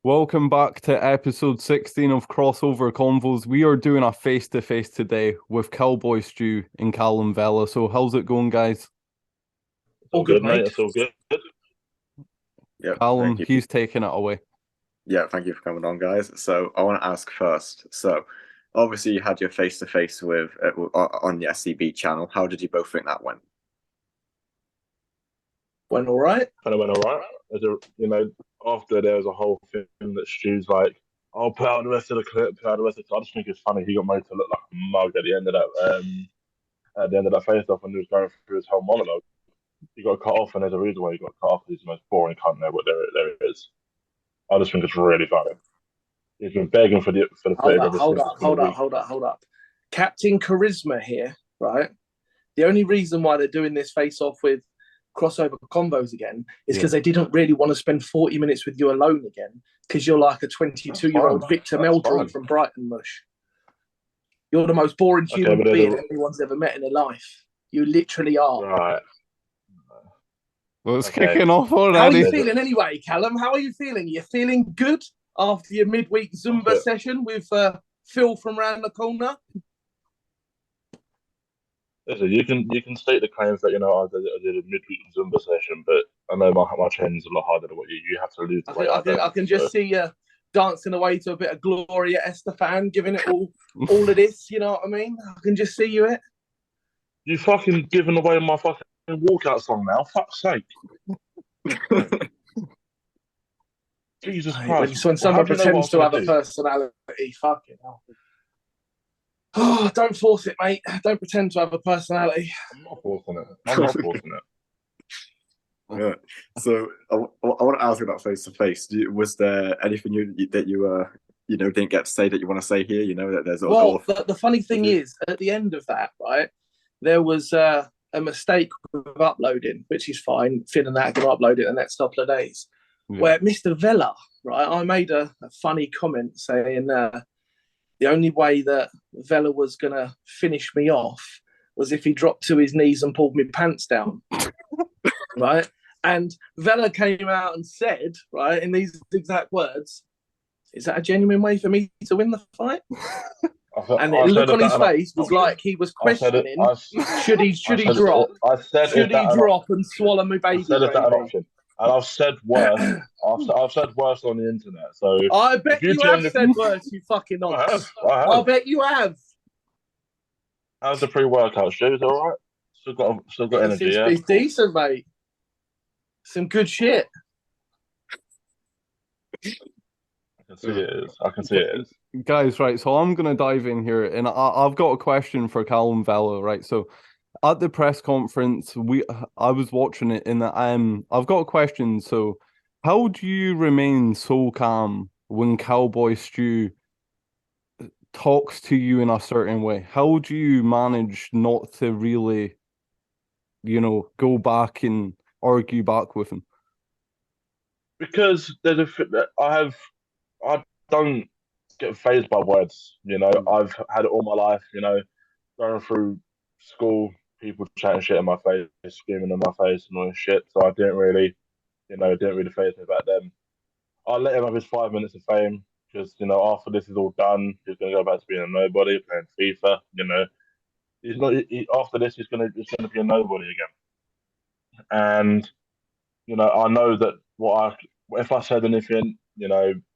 Welcome back to episode 16 of Crossover Convos. We are doing a face-to-face today with CowBoyStew and Callum Vella. So how's it going, guys? All All good, good, mate. mate. It's all good. Yep, Callum, thank you. he's taking it away. Yeah, thank you for coming on, guys. So I want to ask first. So obviously you had your face-to-face with on the SCB channel. How did you both think that went? Went all right. Kind of went all right. After there was a whole thing that Stu's like, "I'll put out the rest of the clip, put out the rest of the clip." I just think it's funny he got made to look like a mug at the end of that face-off when he was going through his whole monologue. He got cut off, and there's a reason why he got cut off. He's the most boring cunt there, but there it is. I just think it's really funny. He's been begging for the footage ever Hold since up, it's been a week. hold up. Captain Charisma here, right? The only reason why they're doing this face-off with crossover combos again is because they didn't really want to spend 40 minutes with you alone again because you're like a 22-year-old Victor Meldrew from Brighton Mush. You're the most boring human being anyone's ever met in their life. You literally are. Right. Well, it's kicking off already. How are you feeling anyway, Callum? How are you feeling? You feeling good after your midweek Zumba session with Phil from round the corner? Listen, you can state the claims that I did a midweek Zumba session, but I know my training is a lot harder than what you have to lose the weight. I can just see you dancing away to a bit of Gloria Estefan, giving it all of this. You know what I mean? I can just see you it. You fucking giving away my fucking walkout song now? Fuck's sake! Jesus Christ! When someone pretends to have a personality, fucking hell. Oh, don't force it, mate. Don't pretend to have a personality. I'm not forcing it. Yeah. So I want to ask you about face-to-face. Was there anything that you didn't get to say that you want to say here? You know that there's the funny thing is at the end of that, right? There was a mistake with uploading, which is fine. Finn and that can upload it the next couple of days. Yeah. Where Mr. Vella, right? I made a funny comment saying the only way that Vella was gonna finish me off was if he dropped to his knees and pulled my pants down, right? And Vella came out and said, right, in these exact words, "Is that a genuine way for me to win the fight?" And the look on his face was like he was questioning, should he drop? Should he drop and swallow my baby? And I've said worse. I've said worse on the internet. So I bet you have said worse, you fucking nonsense. I bet you have. How's the pre-workout, Stu? Is it all right? Still got energy, yeah? It's decent, mate. Some good shit. I can see it is. Guys, right, so I'm going to dive in here, and I've got a question for Callum Vella, right? So at the press conference, I was watching it, and I've got a question. So how do you remain so calm when CowBoyStew talks to you in a certain way? How do you manage not to really, go back and argue back with him? Because I don't get phased by words. I've had it all my life. Going through school, people chatting shit in my face, screaming in my face, and all this shit. So I didn't really phase me back then. I let him have his 5 minutes of fame because after this is all done, he's gonna go back to being a nobody, playing FIFA. He's not. After this, he's gonna be a nobody again. And I know that if I said anything,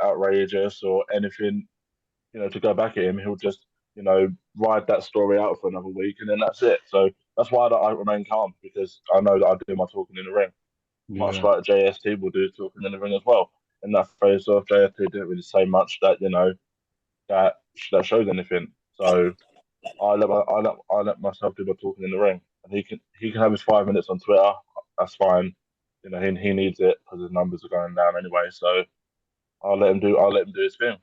outrageous or anything, to go back at him, he'll just, ride that story out for another week and then that's it. So that's why I remain calm, because I know that I do my talking in the ring. Yeah. Much like JST will do talking in the ring as well. In that phase of JST didn't really say much that, that shows anything. So I let myself do my talking in the ring. And he can have his 5 minutes on Twitter. That's fine. He needs it because his numbers are going down anyway. So I'll let him do his thing.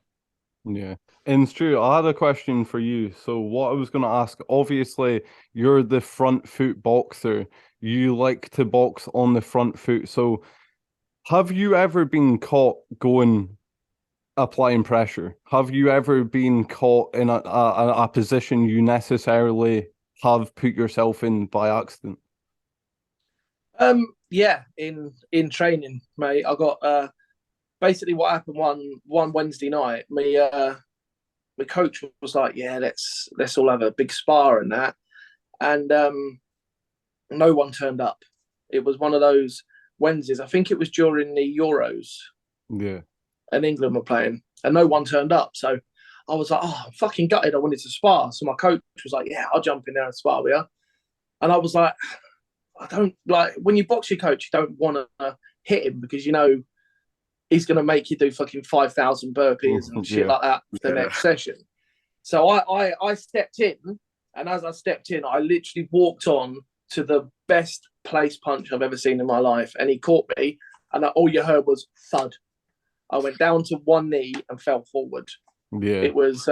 Yeah. And Stu, I had a question for you. So what I was going to ask, obviously, you're the front foot boxer. You like to box on the front foot. So have you ever been caught applying pressure? Have you ever been caught in a position you necessarily have put yourself in by accident? Yeah, in training, mate. I got basically what happened one Wednesday night, my coach was like, yeah, let's all have a big spar and that. And no one turned up. It was one of those Wednesdays. I think it was during the Euros. Yeah. And England were playing, and no one turned up. So I was like, oh, I'm fucking gutted. I wanted to spar. So my coach was like, yeah, I'll jump in there and spar with you. And I was like, I don't like, when you box your coach, you don't want to hit him because you know he's going to make you do fucking 5,000 burpees and shit like that for the next session. So I stepped in, and as I stepped in, I literally walked on to the best place punch I've ever seen in my life, and he caught me, and all you heard was thud. I went down to one knee and fell forward. Yeah. It was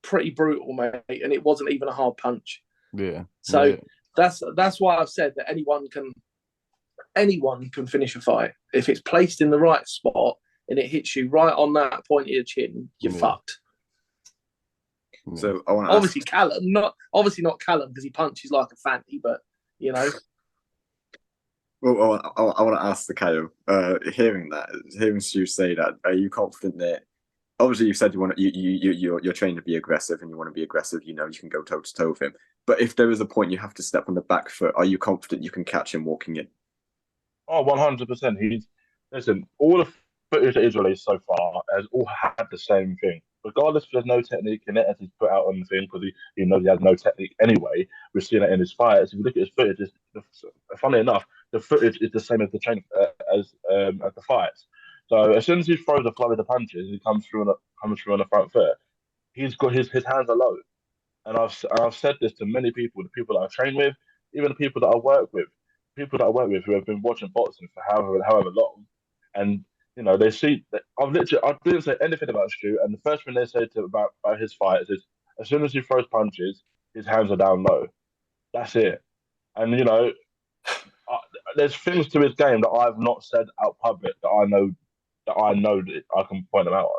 pretty brutal, mate, and it wasn't even a hard punch. Yeah. So that's why I've said that anyone can finish a fight if it's placed in the right spot and it hits you right on that point of your chin. You're fucked. So I want to obviously Callum, not Callum because he punches like a fanny, but you know. Well, I want to ask the Kyle. Hearing Stu say that, are you confident that? Obviously, you said you're trained to be aggressive, and you want to be aggressive. You know, you can go toe to toe with him. But if there is a point you have to step on the back foot, are you confident you can catch him walking in? Oh, 100%. Listen. All the footage that he's released so far has all had the same thing. Regardless if there's no technique in it, as he's put out on the thing, because he knows he has no technique anyway. We're seeing it in his fights. If you look at his footage, funny enough, the footage is the same as the training as the fights. So as soon as he throws a flow of the punches, he comes through on the front foot. He's got his hands are low, and I've said this to many people, the people that I train with, even the people that I work with, who have been watching boxing for however long, and you know they see that I didn't say anything about Stu, and the first thing they say about his fight is as soon as he throws punches, his hands are down low. That's it, and you know. There's things to his game that I've not said out public that I know that I can point them out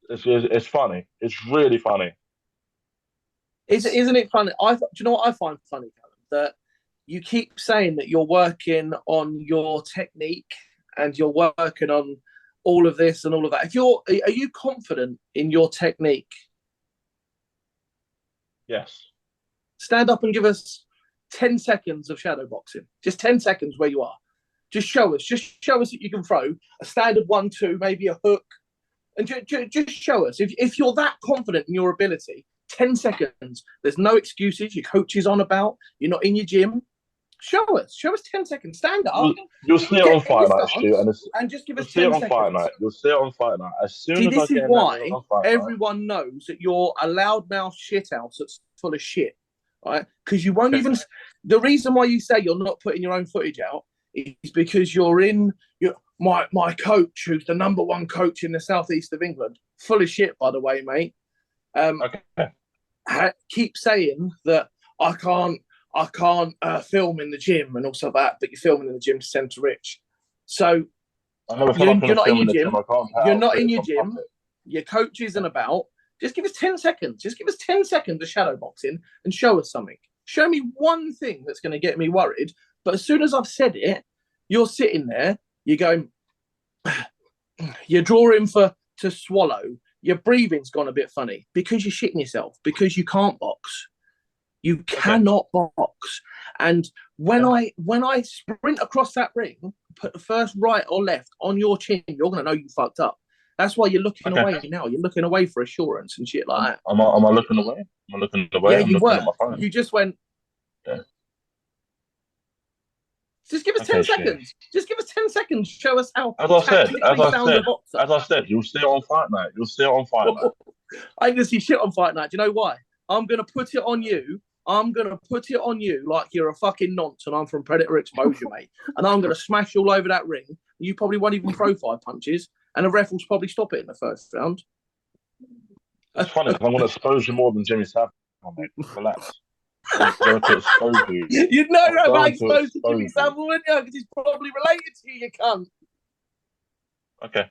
on. It's funny. It's really funny. Isn't it funny? Do you know what I find funny, Callum? That you keep saying that you're working on your technique and you're working on all of this and all of that. Are you confident in your technique? Yes. Stand up and give us 10 seconds of shadow boxing. Just 10 seconds where you are. Just show us that you can throw a standard 1-2, maybe a hook, and just show us. If you're that confident in your ability, 10 seconds. There's no excuses. Your coach is on about. You're not in your gym. Show us 10 seconds. Stand up. You'll see it on Fight Night, Stu, and just give us 10 seconds. Fight Night. You'll see it on Fight Night. As soon as this I is get why everyone knows that you're a loudmouth shithouse that's full of shit. Right? Because you won't even. The reason why you say you're not putting your own footage out is because my coach, who's the number one coach in the southeast of England, full of shit, by the way, mate. Keep saying that I can't film in the gym and also that, but you're filming in the gym to send to Rich. So you're not in your gym. You're not in your gym. Your coach isn't about. Just give us 10 seconds. Just give us 10 seconds of shadow boxing and show us something. Show me one thing that's going to get me worried. But as soon as I've said it, you're sitting there, you're going, you're drawing to swallow. Your breathing's gone a bit funny because you're shitting yourself, because you can't box. You cannot box. And when I sprint across that ring, put the first right or left on your chin, you're going to know you fucked up. That's why you're looking away now. You're looking away for assurance and shit like that. Am I looking away? Am I looking away? Yeah, I'm you looking were. at my phone. You just went. Yeah. Just give us 10 seconds. Just give us 10 seconds. Show us how. As I said, you'll see it on Fight Night. You'll see it on Fight Night. I ain't gonna see shit on Fight Night. Do you know why? I'm gonna put it on you. I'm gonna put it on you like you're a fucking nonce and I'm from Predator Exposure, mate. And I'm gonna smash you all over that ring. You probably won't even throw 5 punches, and the ref will probably stop it in the first round. It's funny. I'm gonna expose you more than Jimmy Savile. Relax. I'm going to expose you. You know that I exposed to Jimmy Savile, wouldn't you? Because he's probably related to you, you cunt. Okay.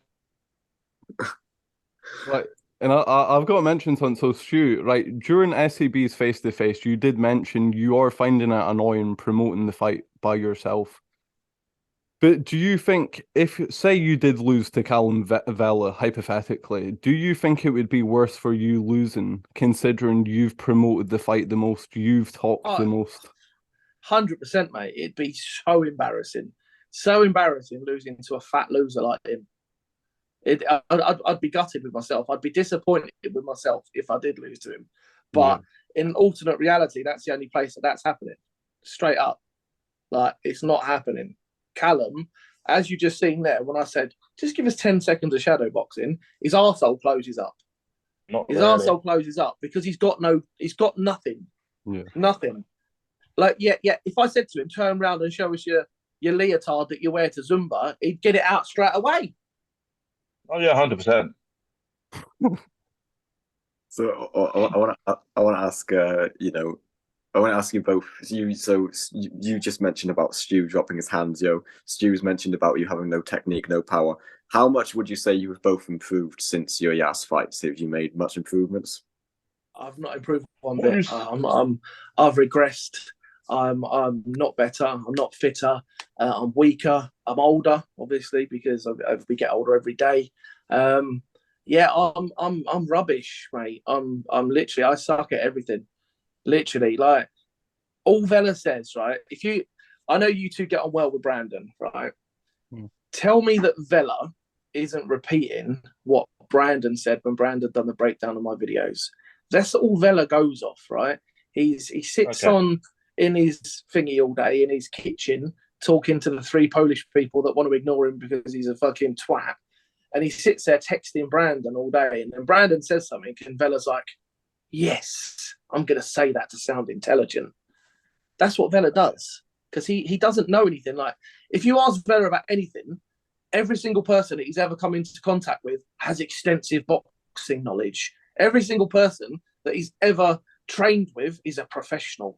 Right. And I've got to mention something. So, Stu, right, during SAB's face-to-face, you did mention you are finding it annoying promoting the fight by yourself. But do you think if, say, you did lose to Callum Vella, hypothetically, do you think it would be worse for you losing, considering you've promoted the fight the most, you've talked the most? 100%, mate. It'd be so embarrassing. So embarrassing losing to a fat loser like him. I'd be gutted with myself. I'd be disappointed with myself if I did lose to him. But in alternate reality, that's the only place that's happening. Straight up. Like, it's not happening. Callum, as you just seen there, when I said, just give us 10 seconds of shadow boxing, his arsehole closes up. His arsehole closes up because he's got nothing. Yeah. Nothing. Like, yeah. If I said to him, turn around and show us your leotard that you wear to Zumba, he'd get it out straight away. Oh yeah, 100%. So I want to ask, I want to ask you both. You just mentioned about Stu dropping his hands. Stu's mentioned about you having no technique, no power. How much would you say you have both improved since your Yas fights? Have you made much improvements? I've not improved one bit. I've regressed. I'm not better. I'm not fitter. I'm weaker. I'm older, obviously, because we get older every day. I'm rubbish, mate. I'm literally, I suck at everything. Literally, like all Vella says, right? I know you two get on well with Brandon, right? Tell me that Vella isn't repeating what Brandon said when Brandon done the breakdown of my videos. That's all Vella goes off, right? He sits on in his thingy all day in his kitchen talking to the 3 Polish people that want to ignore him because he's a fucking twat. And he sits there texting Brandon all day. And then Brandon says something and Vella's like, yes, I'm going to say that to sound intelligent. That's what Vella does because he doesn't know anything. Like, if you ask Vella about anything, every single person that he's ever come into contact with has extensive boxing knowledge. Every single person that he's ever trained with is a professional.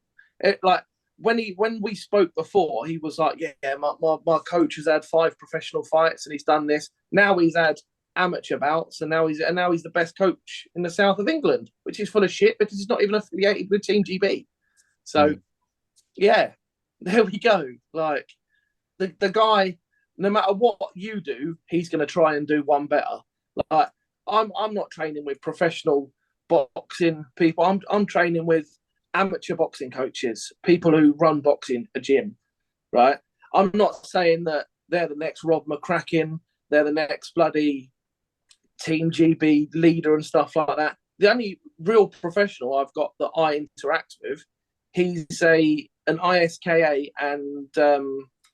When we spoke before, he was like, yeah, my coach has had 5 professional fights and he's done this. Now he's had amateur bouts and now he's the best coach in the south of England, which is full of shit because he's not even affiliated with Team GB. So yeah, there we go. Like the guy, no matter what you do, he's going to try and do one better. Like I'm not training with professional boxing people. I'm training with amateur boxing coaches, people who run boxing a gym, right? I'm not saying that they're the next Rob McCracken, they're the next bloody Team GB leader and stuff like that. The only real professional I've got that I interact with, he's an ISKA and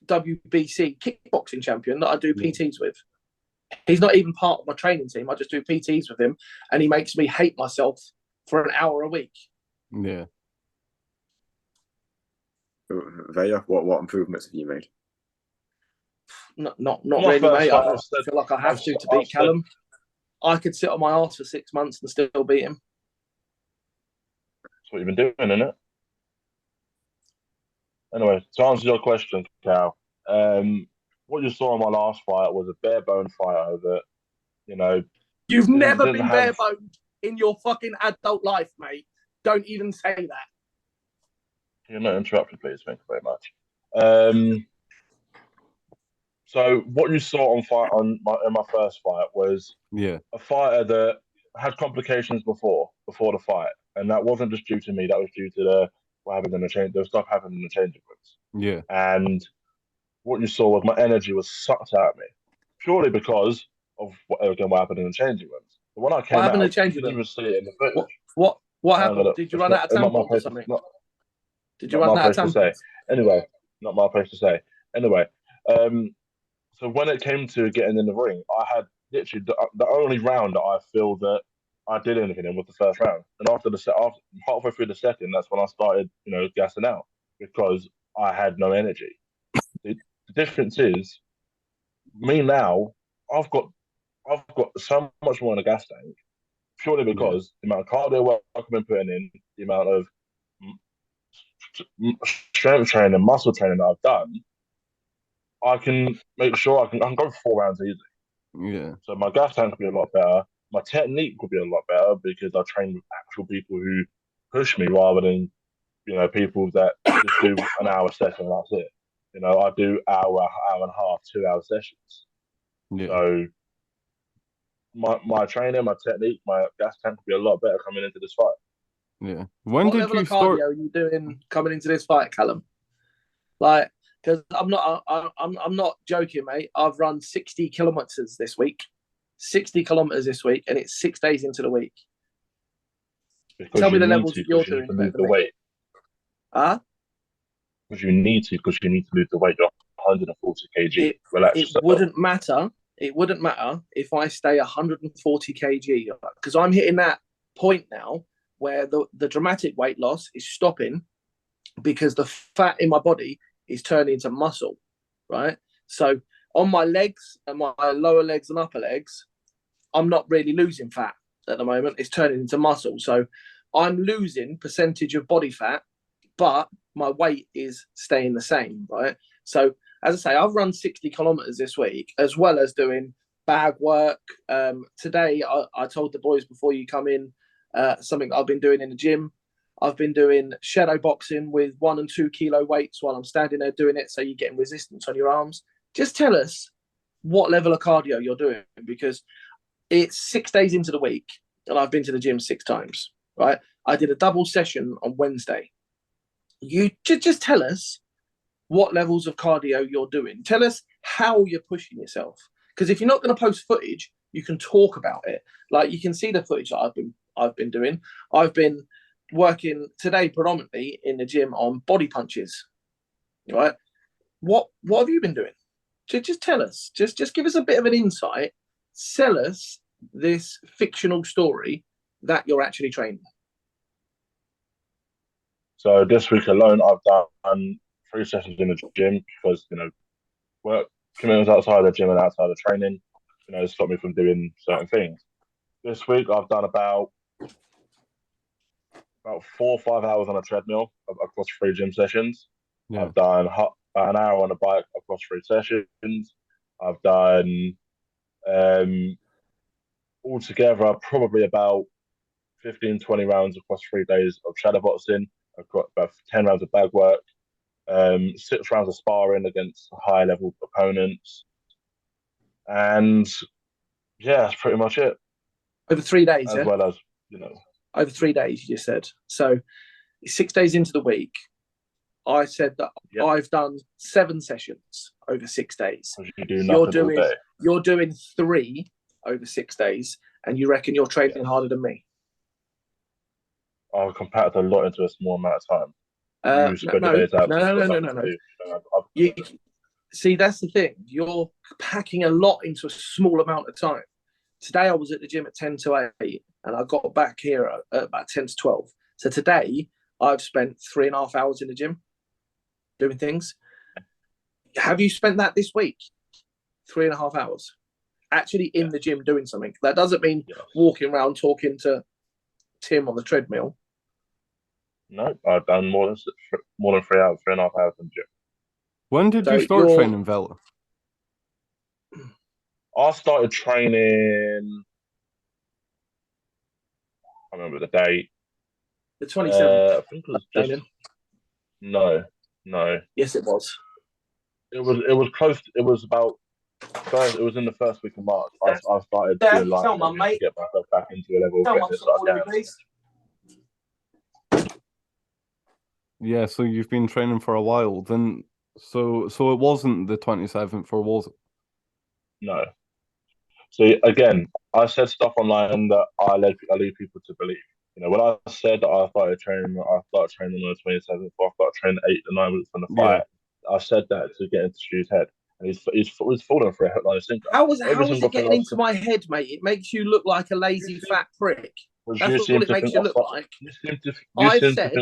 WBC kickboxing champion that I do PTs with. He's not even part of my training team. I just do PTs with him, and he makes me hate myself for an hour a week. Yeah. Vella, what improvements have you made? Not really, mate. I feel like I have to beat Callum. I could sit on my arse for 6 months and still beat him. That's what you've been doing, isn't it? Anyway, to answer your question, Cal, what you saw in my last fight was a bare bone fight over, You've never been bare boned in your fucking adult life, mate. Don't even say that. You're not interrupted, please. Thank you very much. So what you saw in my first fight was a fighter that had complications before the fight, and that wasn't just due to me. That was due to what happened in the change. There was stuff happened in the changing rooms. Yeah. And what you saw was my energy was sucked out of me purely because of what happened in the changing rooms. But when I came out, you didn't even see it in the footage. What happened? Did you run out of tampons or something? Did you run out of tampons? Anyway, not my place to say. Anyway, so when it came to getting in the ring, I had literally the only round that I feel that I did anything in was the first round. And after halfway through the second, that's when I started, gassing out because I had no energy. The difference is, me now, I've got so much more in a gas tank purely because the amount of cardio work I've been putting in, the amount of strength training, muscle training that I've done, I can make sure I can go 4 rounds easy. Yeah. So my gas tank could be a lot better. My technique could be a lot better because I train with actual people who push me rather than, people that just do an hour session and that's it. You know, I do hour and a half, 2 hour sessions. Yeah. So my training, my technique, my gas tank will be a lot better coming into this fight. Yeah. When what did level you of start? cardio are you doing coming into this fight, Callum? Like, because I'm not joking, mate. I've run 60 kilometers this week. 60 kilometers this week, and it's 6 days into the week. Because Tell me you the need levels to, that you're because you need doing to better lose than the me. weight. Huh? Because you need to lose the weight. You're 140 kg. Relax It yourself. wouldn't matter. It wouldn't matter if I stay 140 kg, because I'm hitting that point now where the dramatic weight loss is stopping because the fat in my body is turning into muscle, right? So on my legs and my lower legs and upper legs, I'm not really losing fat at the moment. It's turning into muscle. So I'm losing percentage of body fat, but my weight is staying the same, right? So as I say, I've run 60 kilometers this week, as well as doing bag work. Today, I told the boys before you come in something I've been doing in the gym. I've been doing shadow boxing with 1 and 2 kilo weights while I'm standing there doing it, so you're getting resistance on your arms. Just tell us what level of cardio you're doing, because it's 6 days into the week and I've been to the gym 6 times, right? I did a double session on Wednesday. You just tell us what levels of cardio you're doing. Tell us how you're pushing yourself. Because if you're not going to post footage, you can talk about it. Like, you can see the footage that I've been doing. I've been working today predominantly in the gym on body punches. Right? What have you been doing? Just tell us. Just give us a bit of an insight. Sell us this fictional story that you're actually training. So this week alone, I've done 3 sessions in the gym because, you know, work commitments outside the gym and outside of training, you know, stop me from doing certain things. This week, I've done about 4 or 5 hours on a treadmill across 3 gym sessions. Yeah. I've done about an hour on a bike across 3 sessions. I've done altogether probably about 15, 20 rounds across 3 days of shadow boxing. I've got about 10 rounds of bag work, 6 rounds of sparring against high level opponents. And yeah, that's pretty much it. Over 3 days, as well as, you know. Over 3 days, you just said. So 6 days into the week, I said that I've done 7 sessions over 6 days. You're doing 3 over 6 days, and you reckon you're training harder than me? I'll compact a lot into a small amount of time. No. See, that's the thing. You're packing a lot into a small amount of time. Today I was at the gym at 10 to 8, and I got back here at about 10 to 12. So today I've spent 3.5 hours in the gym doing things. Have you spent that this week? 3.5 hours actually in the gym doing something. That doesn't mean walking around talking to Tim on the treadmill. No, I've done more than 3 hours, 3.5 hours in the gym. When did you start training Vella? I started training, I remember the date. The 27th. I think it was just no. Yes, it was. It was close. It was about first. It was in the first week of March. I started doing like to get myself back into a level of fitness that I can. Yeah, so you've been training for a while. Then, so it wasn't the 27th, or was it? No. So again, I said stuff online that I lead people to believe. You know, when I said that I started training on the 27th, or I started training 8 to 9 weeks from the fight. I said that to get into Stu's head, and he's fallen for a hook, line, sinker. How was it getting into my head, mate? It makes you look like a lazy fat prick. That's what it makes you look like. I said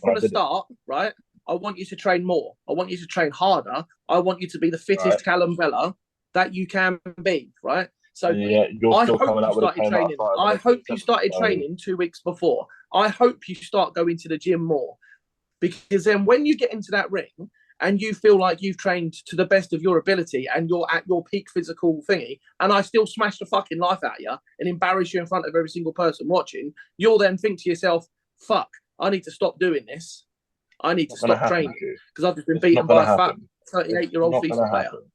from the start, right? I want you to train more. I want you to train harder. I want you to be the fittest Callum Vella that you can be, right? So I hope you started training 2 weeks before. I hope you start going to the gym more, because then when you get into that ring and you feel like you've trained to the best of your ability and you're at your peak physical thingy, and I still smash the fucking life out of you and embarrass you in front of every single person watching, you'll then think to yourself, fuck, I need to stop doing this. I need to It's not gonna stop happen, training Stu. because I've just been It's beaten not by gonna a fat happen. 38-year-old It's not FIFA gonna player. happen.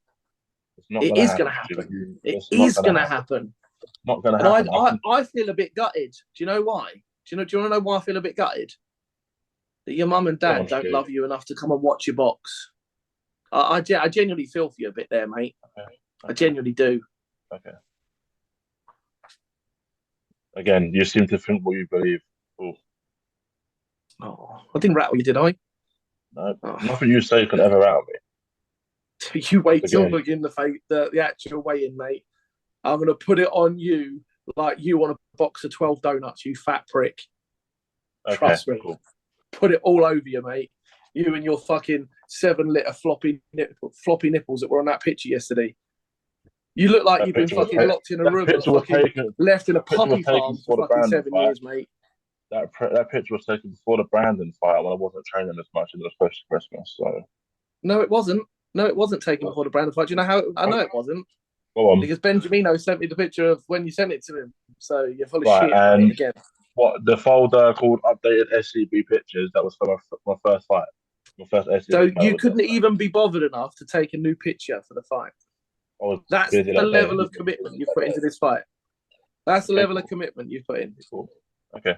It's not It gonna is happen, going to Stu. happen. It's It not is gonna going to happen. happen. It's not gonna And happen. I feel a bit gutted. Do you know why? Do you want to know why I feel a bit gutted? That your mum and Go dad on, don't Stu. love you enough to come and watch your box. I genuinely feel for you a bit there, mate. Okay. I genuinely do. Okay. Again, you seem to think what you believe. Ooh. Oh, I didn't rattle you, did I? No, Oh. nothing you say can ever rattle me. You wait till Again. we begin the actual weigh-in, mate. I'm going to put it on you like you want a box of 12 donuts, you fat prick. Okay, Trust me. cool. Put it all over you, mate. You and your fucking 7-litre floppy nipples that were on that picture yesterday. You look like That you've been picture was fucking taken- locked in a that room and picture was fucking taken- left in a that picture was puppy taken farm before for the fucking Brandon 7 fight. years, mate. That picture was taken before the Brandon fight when I wasn't training as much as it was supposed to Christmas. So No, it wasn't. No, it wasn't taken before the Brandon fight. Do you know how? I know it wasn't. go on. Because Benjamino sent me the picture of when you sent it to him. So you're full of Right, shit. and Mate, again. what the folder called updated SCB pictures? That was for my first fight. My first SCB So fight you was couldn't that. even be bothered enough to take a new picture for the fight. I was That's busy the that day. level of commitment you've put into this fight. That's the Okay, level of cool. commitment you've put in. Cool. Okay.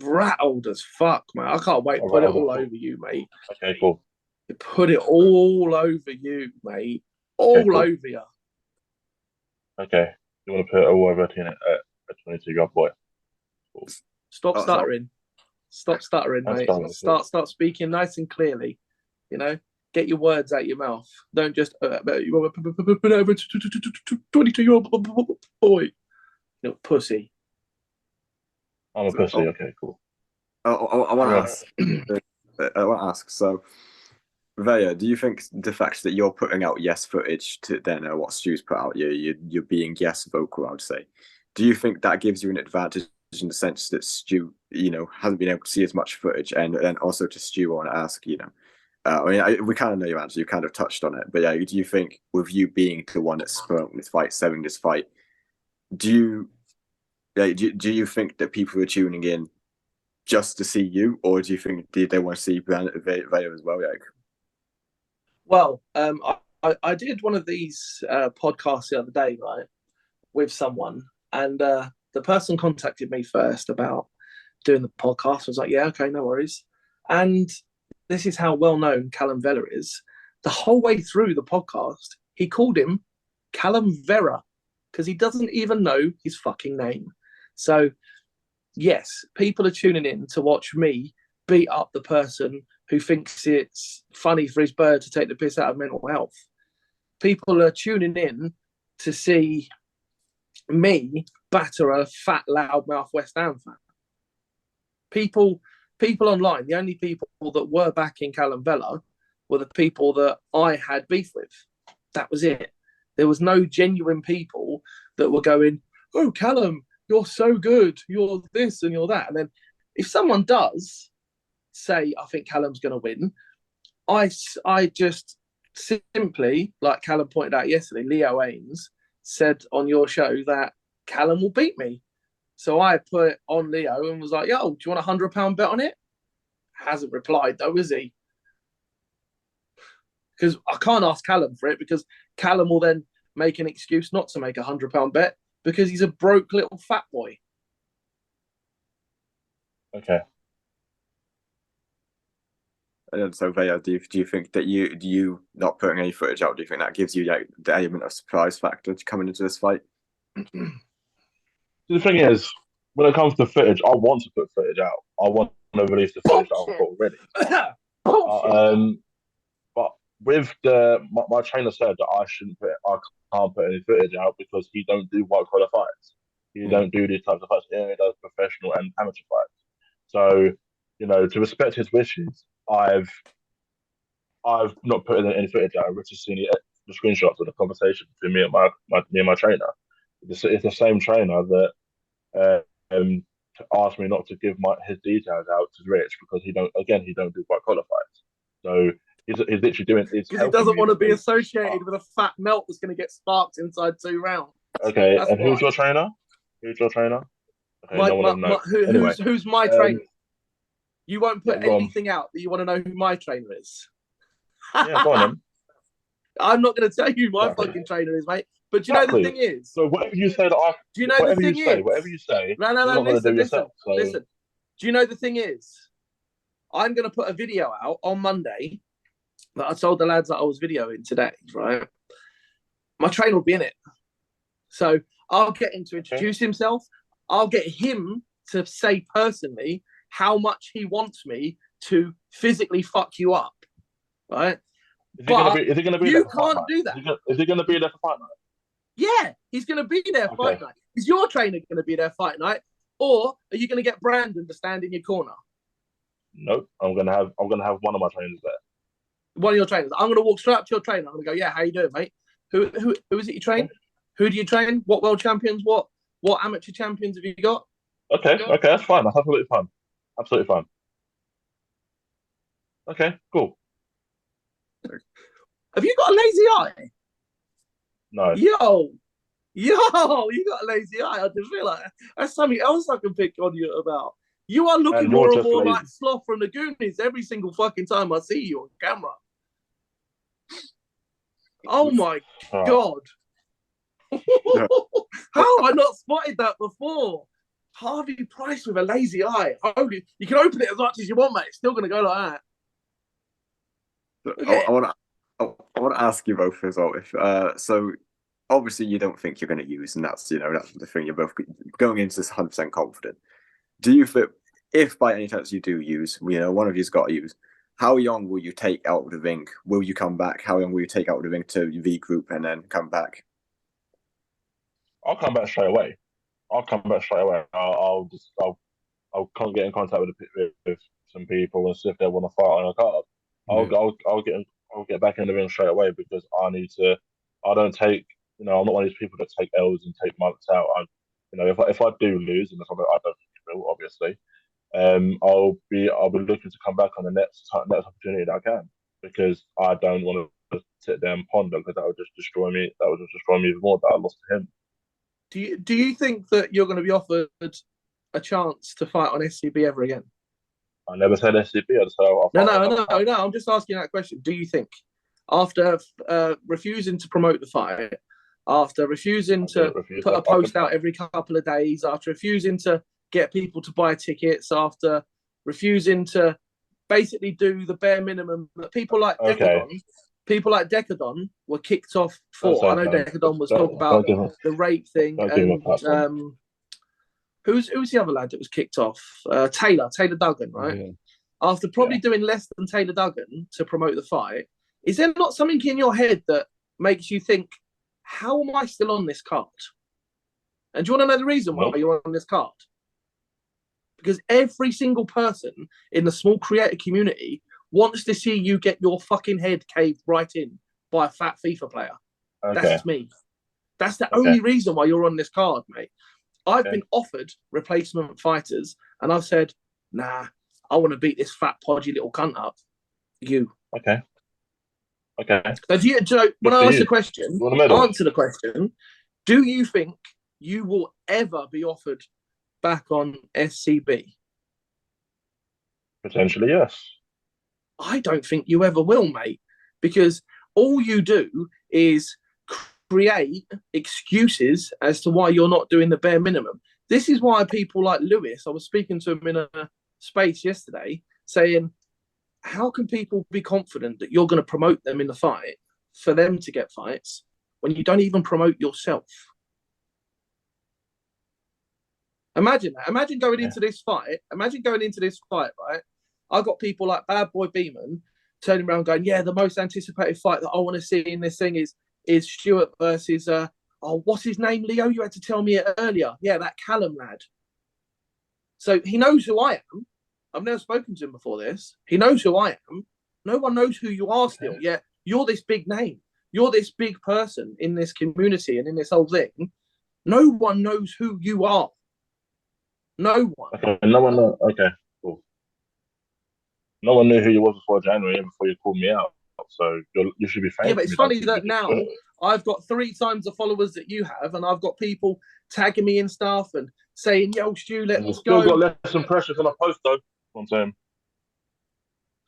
Rattled as fuck, man. I can't wait to All put it right, all cool. over you, mate. Okay, cool. Put it all over you, mate. All Okay, cool. over you. Okay. You want to put it all over a 22-year-old boy? Cool. Stop Oh, stuttering. Stop stuttering, That's mate. fine. Start speaking nice and clearly. You know, get your words out your mouth. Don't just put over 22-year-old boy. You know, pussy. I'm a pussy. Okay, cool. I want to ask. I want to ask. So, Vella, do you think the fact that you're putting out yes footage to then what Stu's put out, you're being yes vocal, I would say. Do you think that gives you an advantage in the sense that Stu, hasn't been able to see as much footage, and then also to Stu, I want to ask, we kind of know your answer. You kind of touched on it, but yeah, do you think with you being the one that's promoting this fight, selling this fight, do you think that people are tuning in just to see you, or do you think they want to see Vella as well? Yeah. Well, I did one of these podcasts the other day, right, with someone, and the person contacted me first about doing the podcast. I was like, yeah, okay, no worries. And this is how well known Callum Vella is. The whole way through the podcast, he called him Callum Vella because he doesn't even know his fucking name. So, yes, people are tuning in to watch me beat up the person who thinks it's funny for his bird to take the piss out of mental health. People are tuning in to see me batter a fat, loudmouth West Ham fan. People online, the only people that were backing Callum Vella were the people that I had beef with. That was it. There was no genuine people that were going, oh, Callum, you're so good. You're this and you're that. And then if someone does say, I think Callum's going to win, I just simply, like Callum pointed out yesterday, Leo Ames said on your show that Callum will beat me. So I put it on Leo and was like, yo, do you want £100 bet on it? Hasn't replied though, is he? Because I can't ask Callum for it because Callum will then make an excuse not to make £100 bet because he's a broke little fat boy. Okay. And so, Vella, do you think that you not putting any footage out, do you think that gives you the element of surprise factor to coming into this fight? The thing is, when it comes to footage, I want to put footage out. I want to release the footage that I've got already. But with my trainer said that I can't put any footage out because he don't do white collar fights. He don't do these types of fights. He only does professional and amateur fights. So, to respect his wishes, I've not put any footage out. I've just seen the screenshots of the conversation between me and my trainer. It's the same trainer that asked me not to give his details out to Rich because he don't do white collar fights. So he's literally doing this because he doesn't want to be associated with a fat melt that's going to get sparked inside 2 rounds. Okay, that's and who's your trainer? Who's your trainer? Okay, who's my trainer? You won't put anything out that you want to know who my trainer is. Yeah, go on then. I'm not going to tell you who my fucking trainer is, mate. But do you know the thing is? So whatever you say that I, do you know the thing is? Whatever you say, no, you're not going to do yourself. So. Listen. Do you know the thing is? I'm going to put a video out on Monday that I told the lads that I was videoing today, right? My trainer will be in it. So I'll get him to introduce himself. I'll get him to say personally how much he wants me to physically fuck you up, right? Is he going to be you there can't do that. Is he going to be there for fight night? Yeah, he's going to be there fight night. Is your trainer going to be there fight night? Or are you going to get Brandon to stand in your corner? Nope. I'm gonna have one of my trainers there. One of your trainers. I'm gonna walk straight up to your trainer. I'm gonna go, yeah, how you doing, mate? Who is it you train? Who do you train? What world champions? What amateur champions have you got? Okay, that's fine. That's absolutely fine. Absolutely fine. Okay, cool. Have you got a lazy eye? No. Yo, you got a lazy eye. I just feel like that's something else I can pick on you about. You are looking more and more like Sloth from the Goonies every single fucking time I see you on camera. Oh my God. How have I not spotted that before? Harvey Price with a lazy eye. Holy, you can open it as much as you want, mate. It's still going to go like that. I want to ask you both as well. If so, obviously you don't think you're going to use, and that's the thing. You're both going into this 100% confident. Do you feel, if by any chance you do use, one of you's got to use, how long will you take out of the ring? Will you come back? How long will you take out of the ring to V group and then come back? I'll come back straight away. I'll I'll get in contact with some people and see if they want to fight on a card. I'll get back in the ring straight away because I need to. I don't take. I'm not one of these people that take L's and take months out. If I do lose, and I don't think I will, obviously, I'll be looking to come back on the next opportunity that I can, because I don't want to sit there and ponder, because that would just destroy me. That would just destroy me even more that I lost to him. Do you think that you're going to be offered a chance to fight on SCB ever again? I never said SCB. I just said no. I'm just asking that question. Do you think, after refusing to promote the fight, after refusing to put a post out every couple of days, after refusing to get people to buy tickets, after refusing to basically do the bare minimum that people like Decadon were kicked off for? I know Decadon was talking about the rape thing, and who's the other lad that was kicked off? Taylor Duggan, right? Yeah. After probably doing less than Taylor Duggan to promote the fight, is there not something in your head that makes you think, how am I still on this card? And do you want to know the reason why you're on this card? Because every single person in the small creator community wants to see you get your fucking head caved right in by a fat FIFA player. Okay. That's me. That's the only reason why you're on this card, mate. I've been offered replacement fighters, and I've said, nah, I want to beat this fat, podgy little cunt up. You. Okay. So when I ask the question, answer the question. Do you think you will ever be offered back on SCB? Potentially, yes. I don't think you ever will, mate, because all you do is create excuses as to why you're not doing the bare minimum. This is why people like Lewis, I was speaking to him in a space yesterday, saying, how can people be confident that you're going to promote them in the fight for them to get fights when you don't even promote yourself? Imagine that. Imagine going into this fight. Right? I got people like Bad Boy Beeman turning around going, yeah, the most anticipated fight that I want to see in this thing is Stuart versus, what's his name, Leo? You had to tell me it earlier. Yeah, that Callum lad. So he knows who I am. I've never spoken to him before this. He knows who I am. No one knows who you are still. Yet you're this big name. You're this big person in this community and in this whole thing. No one knows who you are. No one. Okay, no one knows. Okay, cool. No one knew who you was before January and before you called me out. So you should be thankful. Yeah, but it's funny that now I've got 3 times the followers that you have, and I've got people tagging me in stuff and saying, yo, Stu, let's go. Still got less impressions on a post, though. I'm saying.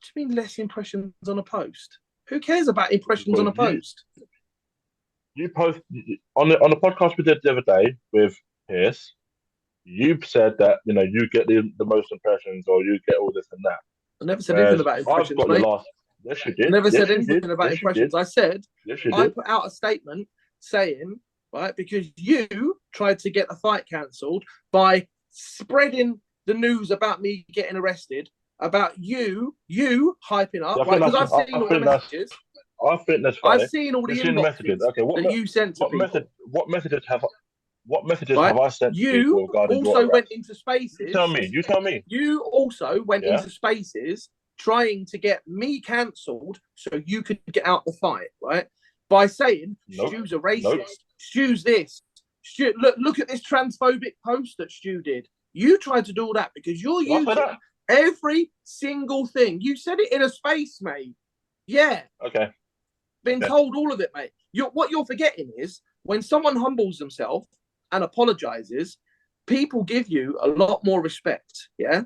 do you mean less impressions on a post? Who cares about impressions on a post? You post on the podcast we did the other day with Pierce. You said that you get the most impressions, or you get all this and that. I never said anything about impressions, I've got mate. your last. Yes, you did. I never yes, said anything about impressions. I said I put out a statement saying, right, because you tried to get the fight cancelled by spreading the news about me getting arrested, about you hyping up, right? Because I've seen all the messages. I think that's funny. I've seen all the messages. Okay, that you sent to people. What messages have I sent to people regarding also went into spaces. You tell me. You also went into spaces trying to get me cancelled so you could get out the fight, right? By saying Stu's a racist. Stu's this. Stu, look at this transphobic post that Stu did. You tried to do all that because you're using every single thing. You said it in a space, mate. Yeah. Okay. Been told all of it, mate. What you're forgetting is when someone humbles themselves and apologizes, people give you a lot more respect. Yeah.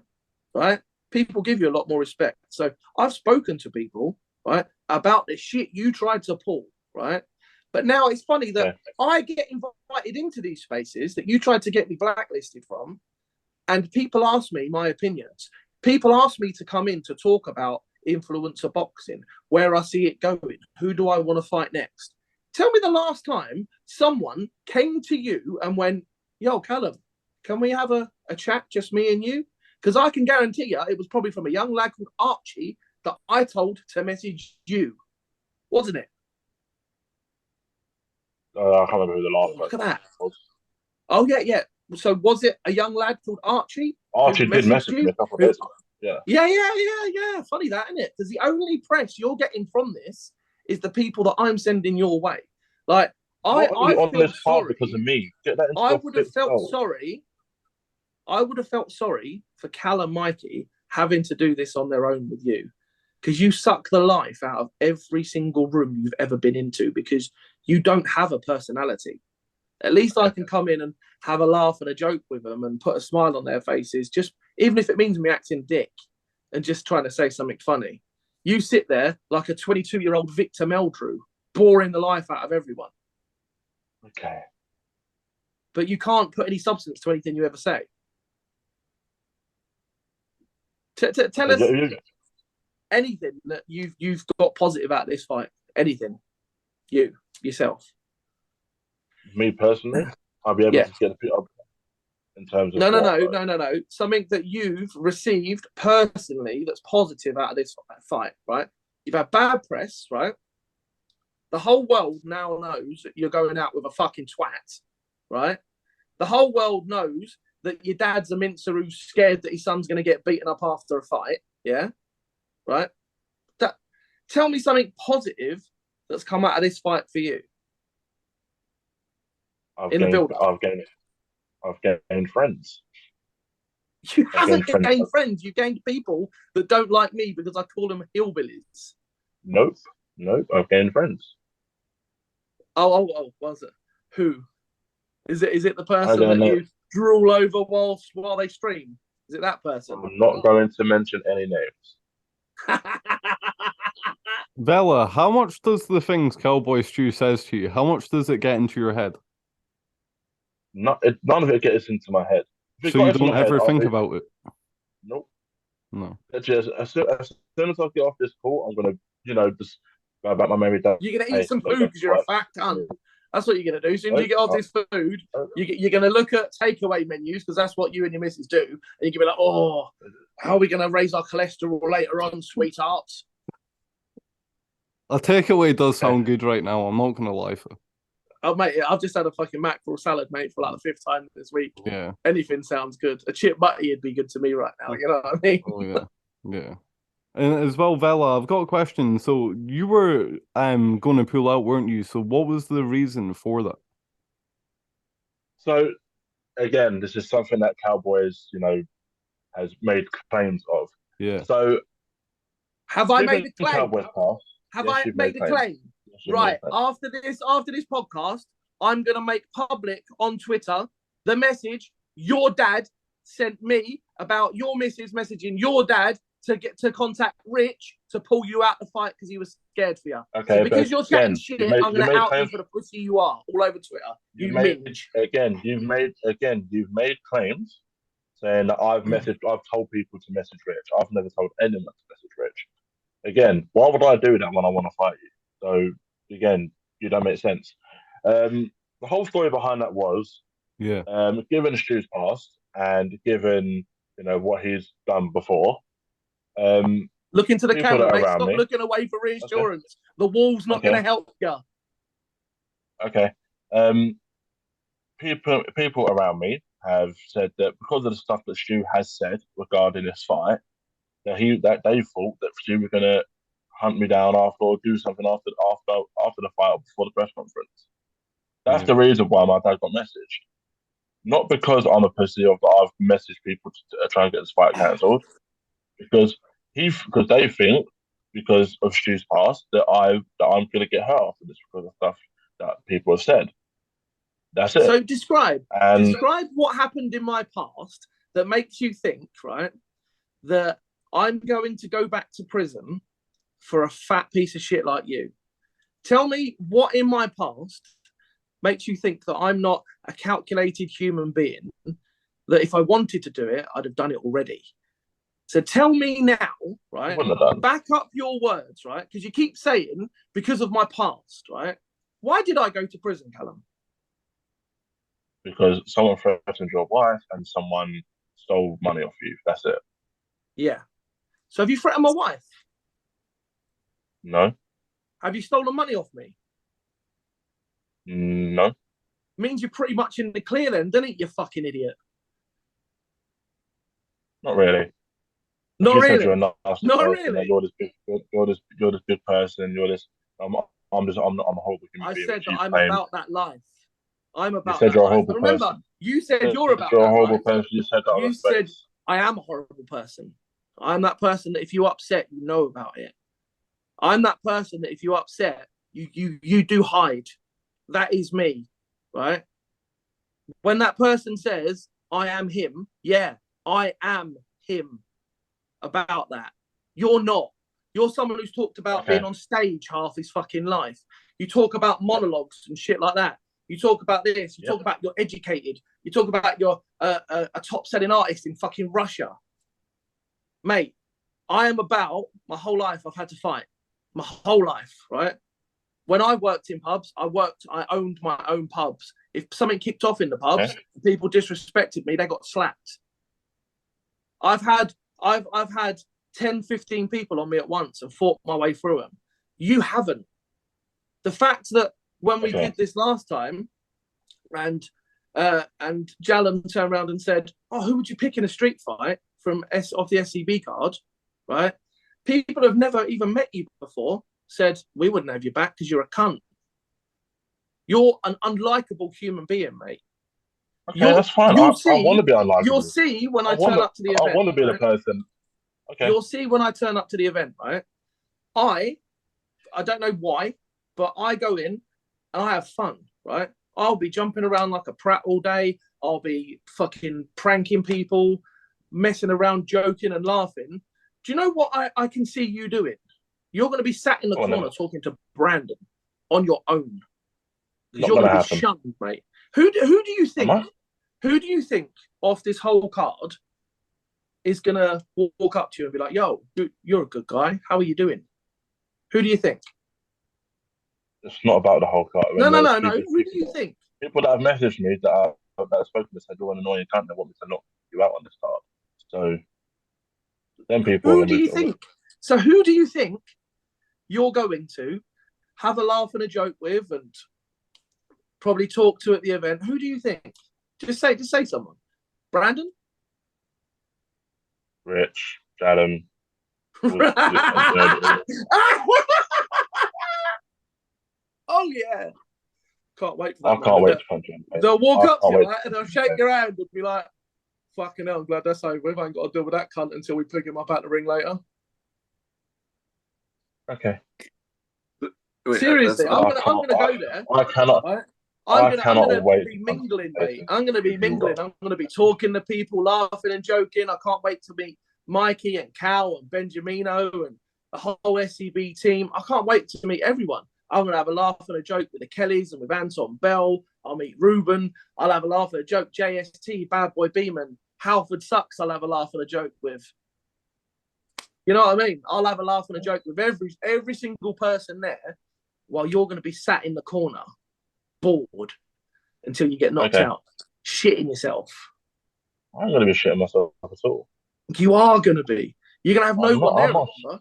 Right? People give you a lot more respect. So I've spoken to people, right, about the shit you tried to pull, right? But now it's funny that I get invited into these spaces that you tried to get me blacklisted from, and people ask me my opinions. People ask me to come in to talk about influencer boxing, where I see it going, who do I want to fight next. Tell me the last time someone came to you and went, yo, Callum, can we have a chat, just me and you? Because I can guarantee you it was probably from a young lad called Archie that I told to message you. Wasn't it? I can't remember who the last Look at that. Was. Oh, yeah. So was it a young lad called Archie? Archie did message me a couple of days ago. Yeah. Funny that, isn't it? Because the only press you're getting from this is the people that I'm sending your way. Like, I feel sorry because of me. I would have felt sorry. I would have felt sorry for Cal and Mikey having to do this on their own with you, because you suck the life out of every single room you've ever been into because you don't have a personality. At least I can come in and have a laugh and a joke with them and put a smile on their faces, just even if it means me acting dick and just trying to say something funny. You sit there like a 22-year-old Victor Meldrew, boring the life out of everyone. Okay. But you can't put any substance to anything you ever say. Tell us anything that you've got positive about this fight. Anything. Yourself. Me personally, I'll be able to get the up in terms of no. Something that you've received personally that's positive out of this fight, right? You've had bad press, right? The whole world now knows that you're going out with a fucking twat, right? The whole world knows that your dad's a mincer who's scared that his son's going to get beaten up after a fight, yeah? Right? Tell me something positive that's come out of this fight for you. I've gained friends. You haven't gained friends. You've gained people that don't like me because I call them hillbillies. Nope. I've gained friends. Oh, was it? Who? Is it the person that you drool over while they stream? Is it that person? I'm not going to mention any names. Vella, how much does the things Cowboy Stew says to you, how much does it get into your head? None of it gets into my head. So you don't ever think about it? Nope. No. It's just as soon as I get off this call, I'm gonna, just go about my merry day. You're gonna eat some food because you're a fat cunt. That's what you're gonna do. As soon as you get off this food, you're gonna look at takeaway menus because that's what you and your missus do, and you're gonna be like, "Oh, how are we gonna raise our cholesterol later on, sweethearts?" A takeaway does sound good right now. I'm not gonna lie. Oh, mate, I've just had a fucking mackerel salad, mate, for like the 5th time this week. Yeah. Anything sounds good. A chip butty would be good to me right now. You know what I mean? Oh yeah. And as well, Vella, I've got a question. So you were going to pull out, weren't you? So what was the reason for that? So again, this is something that Cowboys, has made claims of. Yeah. So have I made a claim? Cowboys pass, have I made a claim? Right, after this podcast, I'm going to make public on Twitter the message your dad sent me about your missus messaging your dad to contact Rich to pull you out the fight because he was scared for you. Okay, so because you're chatting shit, I'm going to out you claims for the pussy you are all over Twitter. You've made claims saying that I've told people to message Rich. I've never told anyone to message Rich. Again, why would I do that when I want to fight you? So again, you don't make sense. The whole story behind that was, given Stu's past and given what he's done before, look into the camera, mate. Stop looking away for reassurance. Okay. The wall's not going to help you. Okay. People around me have said that because of the stuff that Stu has said regarding this fight, that they thought that Stu was going to hunt me down after or do something after the fight or before the press conference. That's the reason why my dad got messaged. Not because I'm a pussy or that I've messaged people to try and get this fight cancelled. Because they think, because of Stu's past, that I'm going to get hurt after this because of stuff that people have said. That's it. So describe what happened in my past that makes you think, right, that I'm going to go back to prison for a fat piece of shit like you. Tell me what in my past makes you think that I'm not a calculated human being, that if I wanted to do it, I'd have done it already. So tell me now, right, back up your words, right, because you keep saying because of my past, right? Why did I go to prison, Callum? Because someone threatened your wife and someone stole money off you. That's it. Yeah. So have you threatened my wife? No. Have you stolen money off me? No. Means you're pretty much in the clear then, doesn't it, you fucking idiot? Not really. Not really. You're not really. You're this good person. You're this. I'm a horrible human being. I said that I'm about that life. I'm about. You said you're a horrible person. Remember, you said you're about. You're a horrible person. You said that. You said I am a horrible person. I'm that person that if you're upset, you know about it. I'm that person that if you're upset, you do hide. That is me, right? When that person says I am him, yeah, I am him. About that, you're not. You're someone who's talked about being on stage half his fucking life. You talk about monologues and shit like that. You talk about this. You talk about you're educated. You talk about you're a top-selling artist in fucking Russia. Mate, I am about my whole life. I've had to fight my whole life, right? When I worked in pubs, I owned my own pubs. If something kicked off in the pubs, people disrespected me, they got slapped. I've had 10, 15 people on me at once and fought my way through them. You haven't. The fact that when we did this last time, and Jallan turned around and said, "Oh, who would you pick in a street fight off the SCB card?" Right? People who have never even met you before said, "We wouldn't have you back because you're a cunt. You're an unlikable human being, mate." Okay, that's fine. I want to be unlikable. You'll see when I turn up to the event. I want to be the person. Okay. You'll see when I turn up to the event, right? I don't know why, but I go in and I have fun, right? I'll be jumping around like a prat all day. I'll be fucking pranking people, messing around, joking and laughing. Do you know what I can see you doing? You're going to be sat in the corner talking to Brandon on your own. Because you're going to be shunned, mate. Who do you think? Who do you think off this whole card is going to walk up to you and be like, "Yo, you're a good guy. How are you doing?" Who do you think? It's not about the whole card. No. Who do you think? People that have messaged me that have spoken to me said, "You're an annoying cunt. They want me to knock you out on this card." So, then people. Who do you think? So, who do you think you're going to have a laugh and a joke with and probably talk to at the event? Who do you think? Just say someone. Brandon? Rich, Jallan. Oh yeah. Can't wait for that. I can't wait to punch him. They'll walk up to you, right, and they'll shake your hand and be like, "Fucking hell, I'm glad that's over with. I ain't got to deal with that cunt until we pick him up out the ring later." Okay. Seriously, I'm gonna go there. I cannot. Right? I'm gonna be mingling, mate. I'm gonna be mingling. I'm gonna be talking to people, laughing and joking. I can't wait to meet Mikey and Cal and Benjamino and the whole SCB team. I can't wait to meet everyone. I'm going to have a laugh and a joke with the Kellys and with Anton Bell. I'll meet Ruben. I'll have a laugh and a joke. JST, Bad Boy Beeman, Halford Sucks, I'll have a laugh and a joke with. You know what I mean? I'll have a laugh and a joke with every single person there, while you're going to be sat in the corner, bored, until you get knocked out, shitting yourself. I'm going to be shitting myself at all. You are going to be. You're going to have no one there, remember?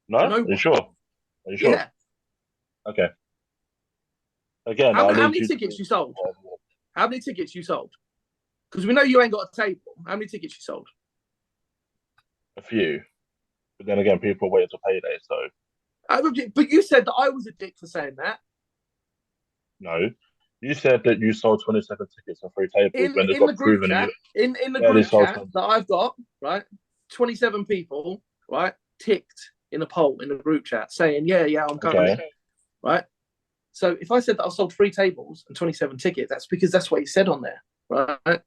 No? Are you sure? Are you sure? Yeah. Okay. Again, how many tickets you sold? How many tickets you sold? Because we know you ain't got a table. How many tickets you sold? A few. But then again, people wait until payday, so... But you said that I was a dick for saying that. No. You said that you sold 27 tickets on 3 tables when in the group chat. In the group chat that I've got, right? 27 people, right, ticked in a poll in the group chat saying, yeah, I'm coming. Okay. Right? So if I said that I sold 3 tables and 27 tickets, that's because that's what he said on there, right?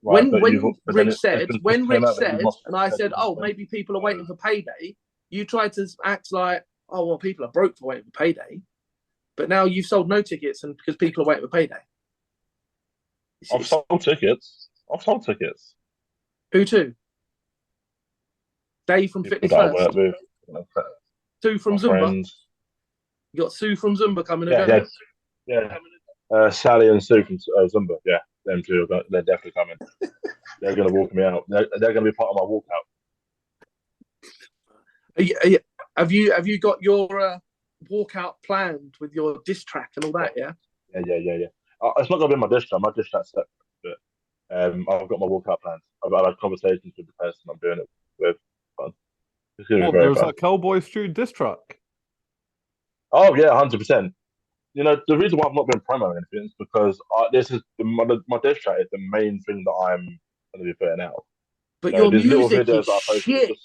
When Rich said, and I said, oh, maybe people are waiting for payday, you tried to act like, oh, well, people are broke for waiting for payday. But now you've sold no tickets and because people are waiting for payday. I've sold tickets. Who to? Dave from Fitness First. Sue from Zumba. Friends. You got Sue from Zumba coming again. Yeah. Sally and Sue from Zumba. Yeah, them two. They're definitely coming. They're going to walk me out. They're going to be part of my walkout. Have you got your walkout planned with your diss track and all that? Yeah. Yeah. It's not going to be my diss track. My diss track's separate. But I've got my walkout plans. I've had conversations with the person I'm doing it with. It's going to be very fun. There's that CowBoyStew diss track. Oh yeah, 100%. You know, the reason why I've not been promoting anything is because this is my diss track is the main thing that I'm going to be putting out. But your music is shit.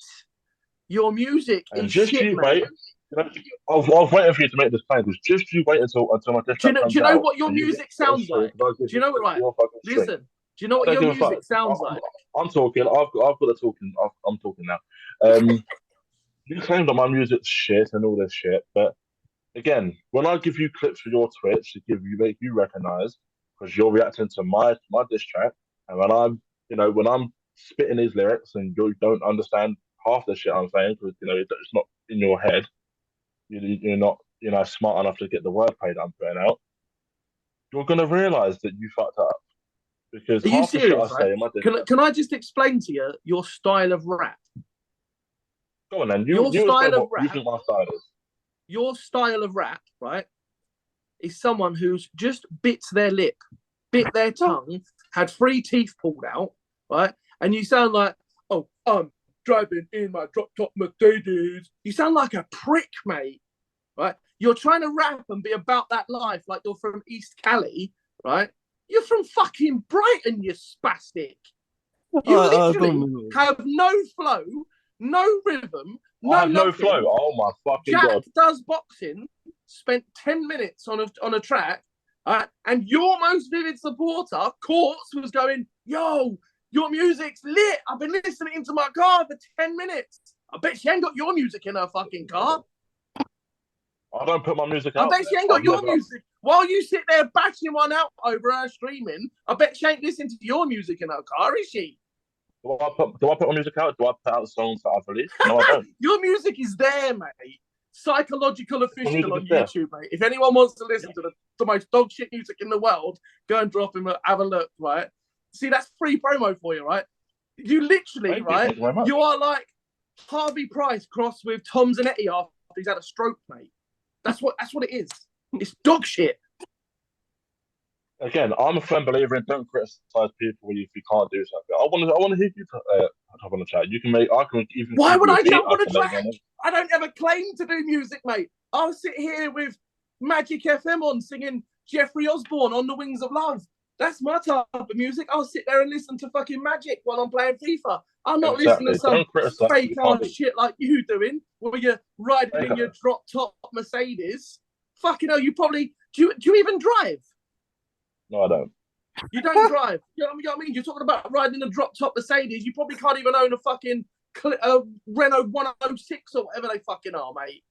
Your music is shit, mate. You know, I was waiting for you to make this claim. Because just you wait until my diss track comes out. Do you know what your music sounds like? Do you know what? Listen. Do you know what your music sounds like? I'm talking. I've got the talking. I'm talking now. You claim that my music's shit and all this shit, but again, when I give you clips for your Twitch to make you recognize, because you're reacting to my diss track, and when I'm spitting these lyrics and you don't understand half the shit I'm saying because it's not in your head, you're not smart enough to get the wordplay that I'm putting out, you're gonna realize that you fucked up. Because half the shit I say in my diss track. Can I just explain to you your style of rap? Go on then. You style of rap. You think my style is. Your style of rap, right, is someone who's just bit their lip, bit their tongue, had 3 teeth pulled out, right? And you sound like, oh, I'm driving in my drop-top Mercedes. You sound like a prick, mate, right? You're trying to rap and be about that life like you're from East Cali, right? You're from fucking Brighton, you spastic. You literally have no flow, no rhythm, no flow. Oh my fucking God. Jack does boxing, spent 10 minutes on a track, and your most vivid supporter, Courts, was going, yo, your music's lit. I've been listening to my car for 10 minutes. I bet she ain't got your music in her fucking car. I don't put my music out. I bet she ain't got your music. While you sit there bashing one out over her streaming, I bet she ain't listening to your music in her car, is she? Do I put my music out? Do I put out the songs that I've released? No, I don't. Your music is there, mate. Psychological Official on YouTube, mate. If anyone wants to listen to the most dog shit music in the world, go and drop him have a look, right? See, that's free promo for you, right? You literally, right? You are like Harvey Price crossed with Tom Zanetti after he's had a stroke, mate. That's what it is. It's dog shit. Again, I'm a firm believer in don't criticize people if you can't do something. I want to hear you talk on the chat. You can make. I can even. Why would I jump on a track? I don't have a claim to do music, mate. I'll sit here with Magic FM on singing Jeffrey Osborne on the Wings of Love. That's my type of music. I'll sit there and listen to fucking Magic while I'm playing FIFA. I'm not listening to some fake ass shit like you doing, where you're riding in your drop top Mercedes. Fucking hell, you probably do you even drive? No, I don't. You don't drive. You know what I mean? You're talking about riding a drop top Mercedes. You probably can't even own a fucking Renault 106 or whatever they fucking are, mate.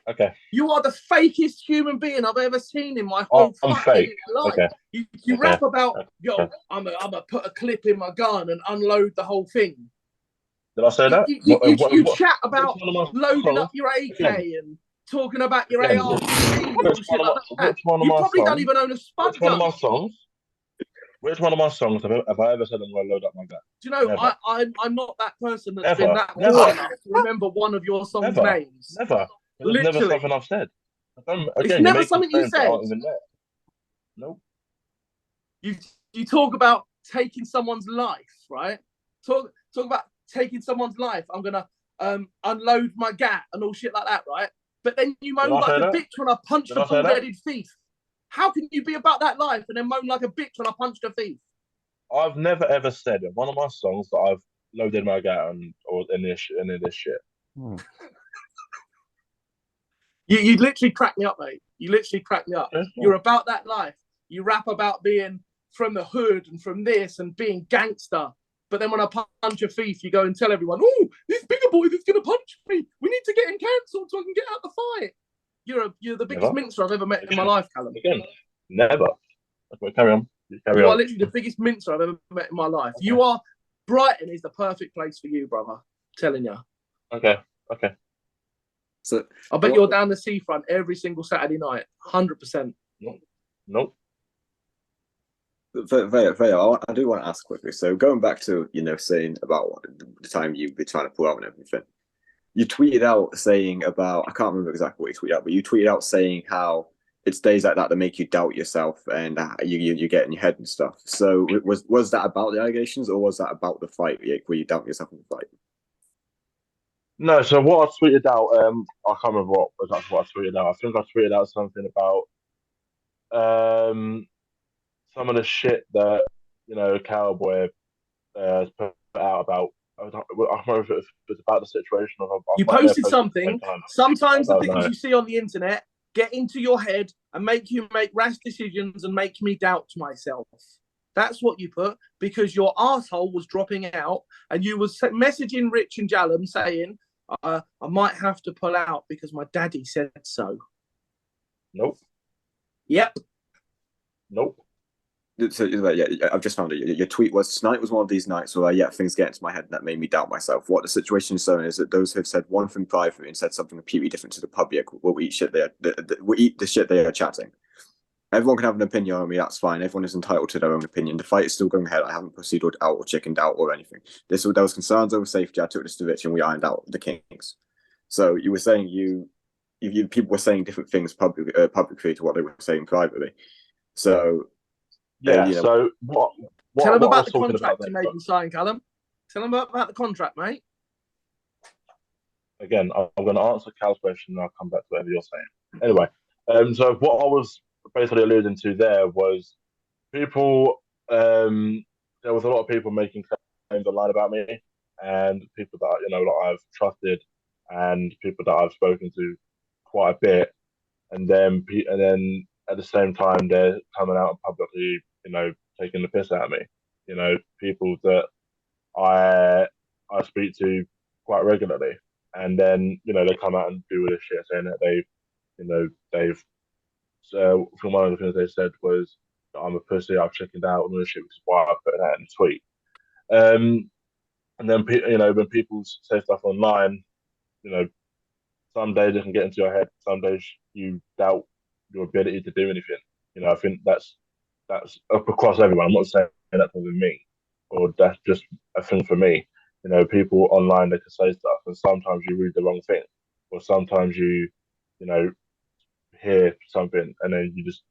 Okay. You are the fakest human being I've ever seen in my whole fucking life. Okay. You rap about, yo, I'm gonna put a clip in my gun and unload the whole thing. Did I say that? You chat about loading up your AK and talking about your AR. You probably don't even own a spud gun. Which one of my songs have I ever said I'm going to load up my gun? Do you know, I'm not that person that's been that bored enough to remember one of your songs' names. Never. It's never something I've said. It's never something you said. Nope. You talk about taking someone's life, right? Talk about taking someone's life. I'm going to unload my gat and all shit like that, right? But then you moan like a bitch when I punch the bald-headed thief. How can you be about that life and then moan like a bitch when I punched a thief? I've never ever said in one of my songs that I've loaded my gat or in this shit. You literally crack me up, mate. You literally crack me up. You're about that life. You rap about being from the hood and from this and being gangster. But then when I punch a thief, you go and tell everyone, oh, this bigger boy that's going to punch me. We need to get him cancelled so I can get out the fight. You're the biggest mincer I've ever met in my life, Callum. Again, never. Okay, carry on. You are literally the biggest mincer I've ever met in my life. Okay. You are... Brighton is the perfect place for you, brother. I'm telling you. Okay. So I bet you're down the seafront every single Saturday night. 100%. Nope. Vella, I do want to ask quickly. So going back to, saying about the time you've been trying to pull out and everything. You tweeted out saying about, I can't remember exactly what you tweeted out, but you tweeted out saying how it's days like that make you doubt yourself and you get in your head and stuff. So was that about the allegations or was that about the fight where you doubt yourself in the fight? No, so what I tweeted out, I can't remember what I tweeted out. I think I tweeted out something about some of the shit that, Cowboy put out about. I can't remember if it was about the situation. You posted something. Sometimes the things you see on the internet get into your head and make you make rash decisions and make me doubt myself. That's what you put because your asshole was dropping out and you was messaging Rich and Callum saying, I might have to pull out because my daddy said so. Nope. Yep. Nope. So I've just found it. Your tweet was, tonight was one of these nights where things get into my head and that made me doubt myself. What the situation is showing is that those who have said one thing privately and said something completely different to the public will eat the shit they are chatting. Everyone can have an opinion on me, that's fine. Everyone is entitled to their own opinion. The fight is still going ahead. I haven't proceeded out or chickened out or anything. There was concerns over safety. I took this to Rich and we ironed out the kinks. So you were saying people were saying different things publicly to what they were saying privately. So so what tell them about the contract you made him sign, Callum. Tell them about the contract, mate. Again, I'm going to answer Cal's question and I'll come back to whatever you're saying. Anyway, so what I was basically alluding to there was people, there was a lot of people making claims online about me and people that, that I've trusted and people that I've spoken to quite a bit. And then at the same time, they're coming out and publicly, taking the piss out of me. People that I speak to quite regularly, and then they come out and do all this shit, saying that they've. So from one of the things they said was that I'm a pussy, I've chickened out, and all this shit, which is why I put that in the tweet. And then when people say stuff online, some days it can get into your head. Some days you doubt your ability to do anything. I think that's across everyone. I'm not saying that's with me, or that's just a thing for me. People online, they can say stuff, and sometimes you read the wrong thing, or sometimes you hear something, and then you just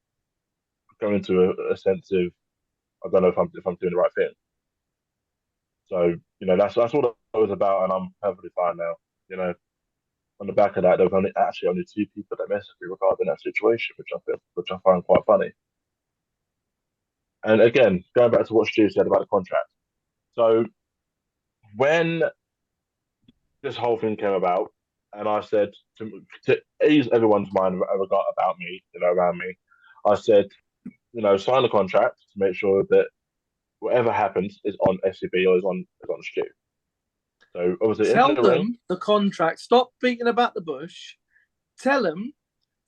go into a sense of I don't know if I'm doing the right thing. So that's all that was about, and I'm perfectly fine now. On the back of that, there was only two people that messaged me regarding that situation, which I find quite funny. And again, going back to what Stu said about the contract. So when this whole thing came about, and I said to ease everyone's mind about me, around me, I said, sign the contract to make sure that whatever happens is on SCB or is on Stu. So obviously, tell them the contract. Stop beating about the bush. Tell them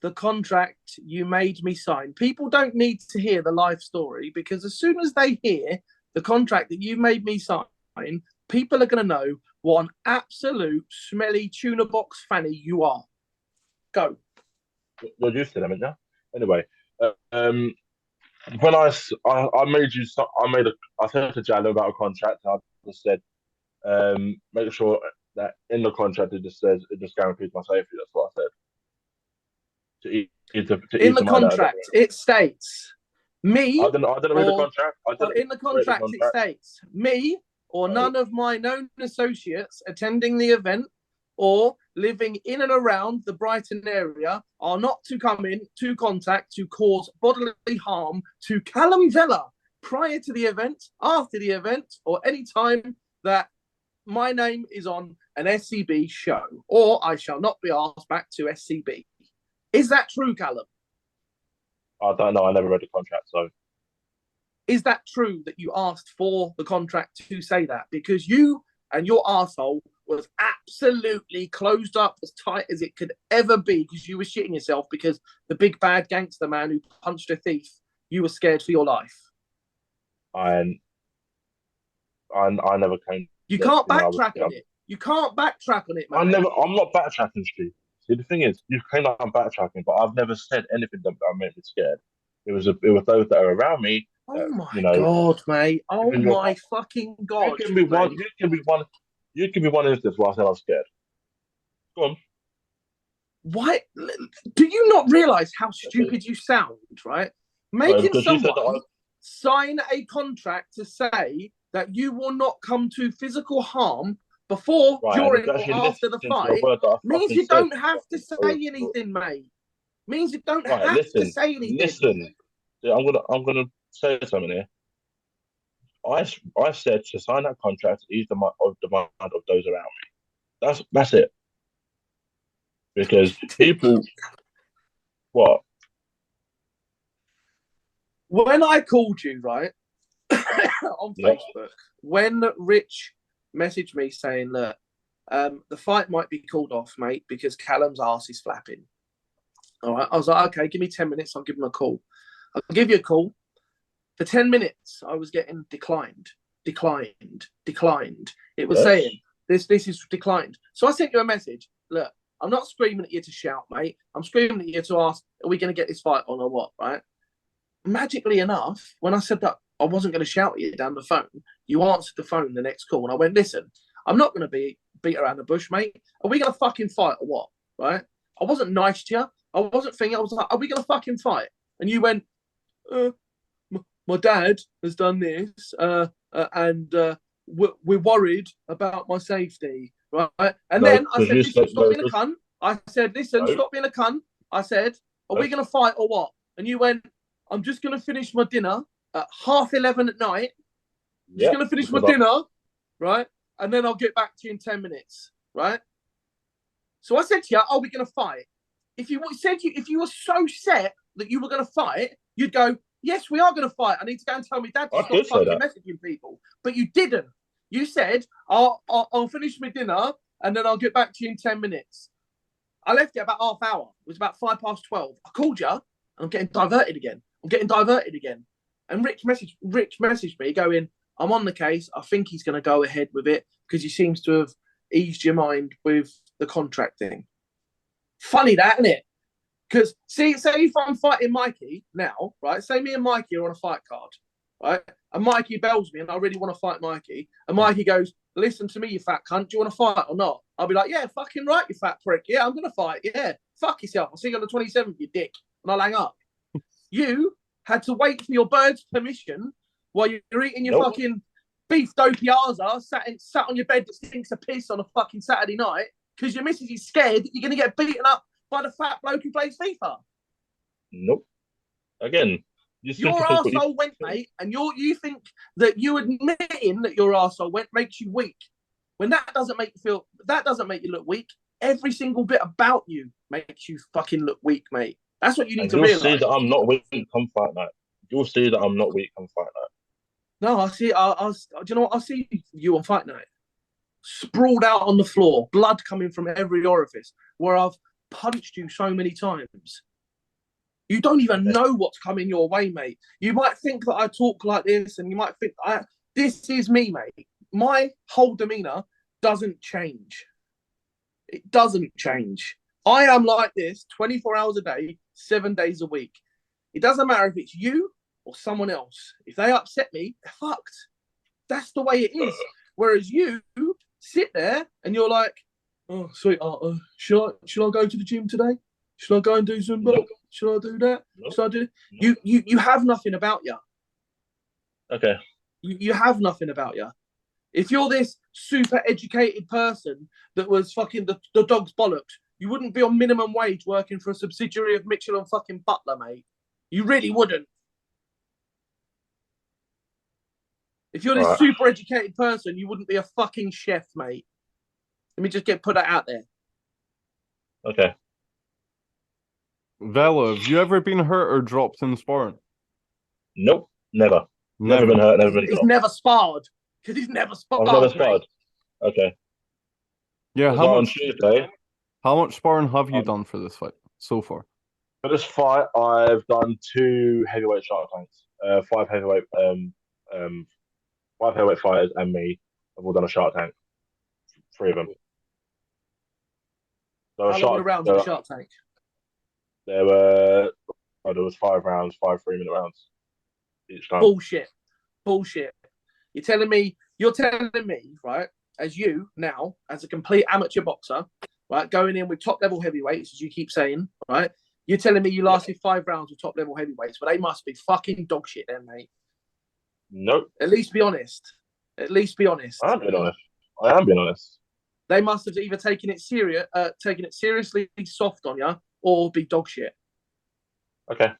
the contract you made me sign. People don't need to hear the life story, because as soon as they hear the contract that you made me sign, people are going to know what an absolute smelly tuna box fanny you are. Go. You're used to them, aren't you? Anyway, when I said to Jallo about a contract. I just said, make sure that in the contract it just guarantees my safety. That's what I said. In the contract, it states me. I didn't read the contract. In the contract, it states me or none of my known associates attending the event or living in and around the Brighton area are not to come into contact to cause bodily harm to Callum Vella prior to the event, after the event, or any time that my name is on an SCB show, or I shall not be asked back to SCB. Is that true, Callum? I don't know. I never read the contract, so. Is that true that you asked for the contract to say that? Because you and your arsehole was absolutely closed up as tight as it could ever be, because you were shitting yourself because the big bad gangster man who punched a thief, you were scared for your life. I never came. You can't backtrack on it. You can't backtrack on it, man. I'm not backtracking, Stu. See, the thing is, you claim I'm backtracking, but I've never said anything that made me scared. It was those that are around me. Oh my God, mate! Oh my fucking God! You can be one instance where I said I'm scared. Go on. Why? Do you not realise how stupid you sound? Right? Making someone sign a contract to say that you will not come to physical harm before, during, or after the fight means you don't have to say anything, mate. Means you don't have to say anything. Listen, I'm gonna say something here. I said to sign that contract to ease the mind of those around me. That's it. Because people, what? When I called you, right, on Facebook, when Rich messaged me saying, look, the fight might be called off, mate, because Callum's arse is flapping. All right. I was like, okay, give me 10 minutes. I'll give him a call. I'll give you a call. For 10 minutes, I was getting declined. It was saying, this is declined. So I sent you a message. Look, I'm not screaming at you to shout, mate. I'm screaming at you to ask, are we going to get this fight on or what, right? Magically enough, when I said that I wasn't going to shout at you down the phone, you answered the phone the next call. And I went, listen, I'm not going to beat around the bush, mate. Are we going to fucking fight or what, right? I wasn't nice to you. I wasn't thinking. I was like, are we going to fucking fight? And you went, my dad has done this, and we're worried about my safety, right? And then I said, listen, stop being a cunt. I said, listen, stop being a cunt. I said, are we going to fight or what? And you went, I'm just going to finish my dinner at 11:30 at night. I'm just going to finish my dinner, right? And then I'll get back to you in 10 minutes, right? So I said to you, are we going to fight? If you were so set that you were going to fight, you'd go, yes, we are going to fight. I need to go and tell my dad to stop fucking messaging people. But you didn't. You said, I'll finish my dinner and then I'll get back to you in 10 minutes. I left you about half hour. It was about 12:05. I called you and I'm getting diverted again. And Rich messaged me going, I'm on the case. I think he's going to go ahead with it because he seems to have eased your mind with the contract thing. Funny that, isn't it? Because, say if I'm fighting Mikey now, right? Say me and Mikey are on a fight card, right? And Mikey bells me and I really want to fight Mikey. And Mikey goes, listen to me, you fat cunt. Do you want to fight or not? I'll be like, yeah, fucking right, you fat prick. Yeah, I'm going to fight. Yeah, fuck yourself. I'll see you on the 27th, you dick. And I'll hang up. You had to wait for your bird's permission while you're eating your fucking beef dopiaza, sat on your bed that stinks of piss on a fucking Saturday night because your missus is scared that you're going to get beaten up by the fat bloke who plays FIFA. Nope. Again, your arsehole went, mate, and you think that you admitting that your arsehole went makes you weak. When that doesn't make you look weak. Every single bit about you makes you fucking look weak, mate. That's what you need to realize. You'll see that I'm not weak come fight night. You'll see that I'm not weak on fight night. No, I see. Do you know what? I see you on fight night, sprawled out on the floor, blood coming from every orifice, where I've punched you so many times. You don't even know what's coming your way, mate. You might think that I talk like this, and you might think this is me, mate. My whole demeanor doesn't change. It doesn't change. I am like this 24 hours a day, 7 days a week. It doesn't matter if it's you or someone else. If they upset me, they're fucked. That's the way it is. Whereas you sit there and you're like, oh, sweetheart, should I go to the gym today? Should I go and do Zumba? Nope. Should I do that? Nope. Should I do it? Nope. You have nothing about you. Okay. You have nothing about you. If you're this super educated person that was fucking the dog's bollocks, you wouldn't be on minimum wage working for a subsidiary of Mitchell and fucking Butler, mate. You really wouldn't. If you're this super educated person, you wouldn't be a fucking chef, mate. Let me just put that out there. Okay. Vella, have you ever been hurt or dropped in sparring? Nope, never. Never been hurt, never been dropped. He's never sparred. Because he's never sparred. I've never sparred. Okay. Yeah, on Tuesday. How much sparring have you done for this fight so far? For this fight, I've done 2 heavyweight Shark Tanks. 5 heavyweight fighters and me have all done a Shark Tank. 3 of them. So how long were the rounds in the Shark Tank? There was 5 rounds, 5 3-minute rounds each time. Bullshit. You're telling me, right, as you now, as a complete amateur boxer, right, going in with top level heavyweights, as you keep saying, right, you're telling me you lasted 5 rounds with top level heavyweights, but they must be fucking dog shit then, mate. Nope. At least be honest. I am being honest. They must have either taken it seriously soft on you, or be dog shit. Okay.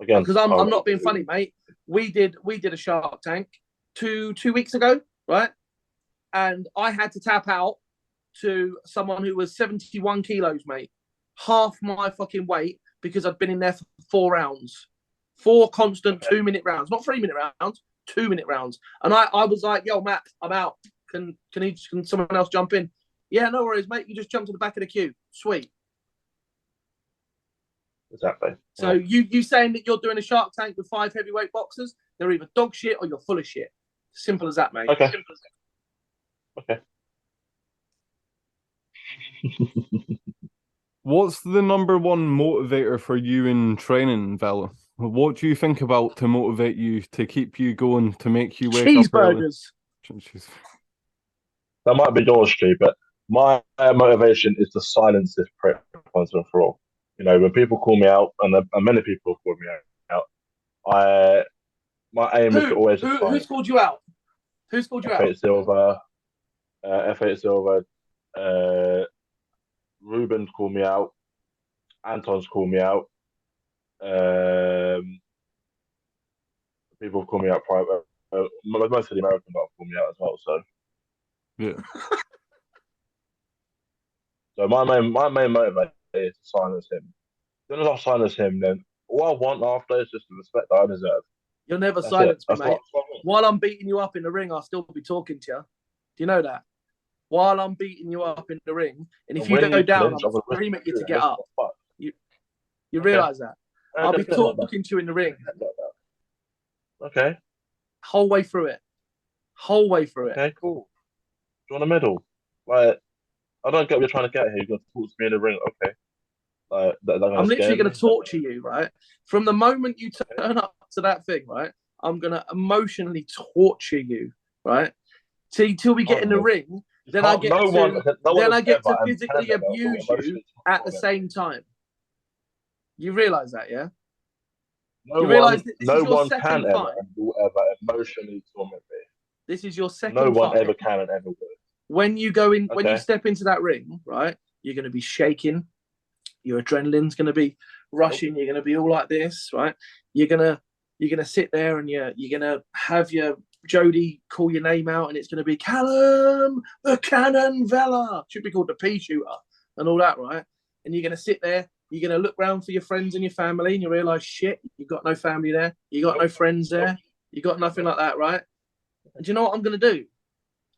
Again, because I'm not being funny, mate. We did a Shark Tank two weeks ago, right? And I had to tap out to someone who was 71 kilos, mate. Half my fucking weight, because I'd been in there for 4 rounds. 4 constant 2-minute rounds. Not 3-minute rounds, 2-minute rounds. And I was like, yo, Matt, I'm out. Can someone else jump in? Yeah, no worries, mate. You just jump to the back of the queue. Sweet. Exactly. So you saying that you're doing a Shark Tank with 5 heavyweight boxers? They're either dog shit or you're full of shit. Simple as that, mate. Okay. Simple as that. Okay. What's the number one motivator for you in training, Vella? What do you think about to motivate you, to keep you going, to make you wake up early? Cheeseburgers. That might be yours, Stu, but my motivation is to silence this prick once and for all. You know, when people call me out, and many people have called me out, my aim is to always... Who's called you out? Who's called you out? F8 Silver, Ruben's called me out, Anton's called me out, people have called me out private. Most of the Americans have called me out as well, so... Yeah. So my main motivator is to silence him. As soon as I silence him, then all I want after is just the respect that I deserve. You'll never silence me, mate. While I'm beating you up in the ring, I'll still be talking to you. Do you know that? While I'm beating you up in the ring, and if you go down, I'll scream at you to get up. You realise that? I'll be talking to you in the ring. Okay. Whole way through it. Okay, cool. Do you want a medal? Like, I don't get what you're trying to get here. You're going to talk to me in the ring, okay? I'm literally going to torture you, right? From the moment you turn up to that thing, right? I'm going to emotionally torture you, right? Till we get in the ring, then I get to physically abuse you at the same time. You realise that, yeah? You realise that this is your second fight? Ever emotionally torment me. This is your second fight. No one ever can and ever will. When you go in, when you step into that ring, right, you're going to be shaking. Your adrenaline's going to be rushing. You're going to be all like this, right? You're gonna sit there and you're gonna have your Jody call your name out, and it's going to be Callum the Cannon Vella. Should be called the Pea Shooter and all that, right? And you're going to sit there. you're going to look around for your friends and your family, and you realise, shit, you've got no family there, you got no friends there, you got nothing like that, right? And do you know what I'm going to do?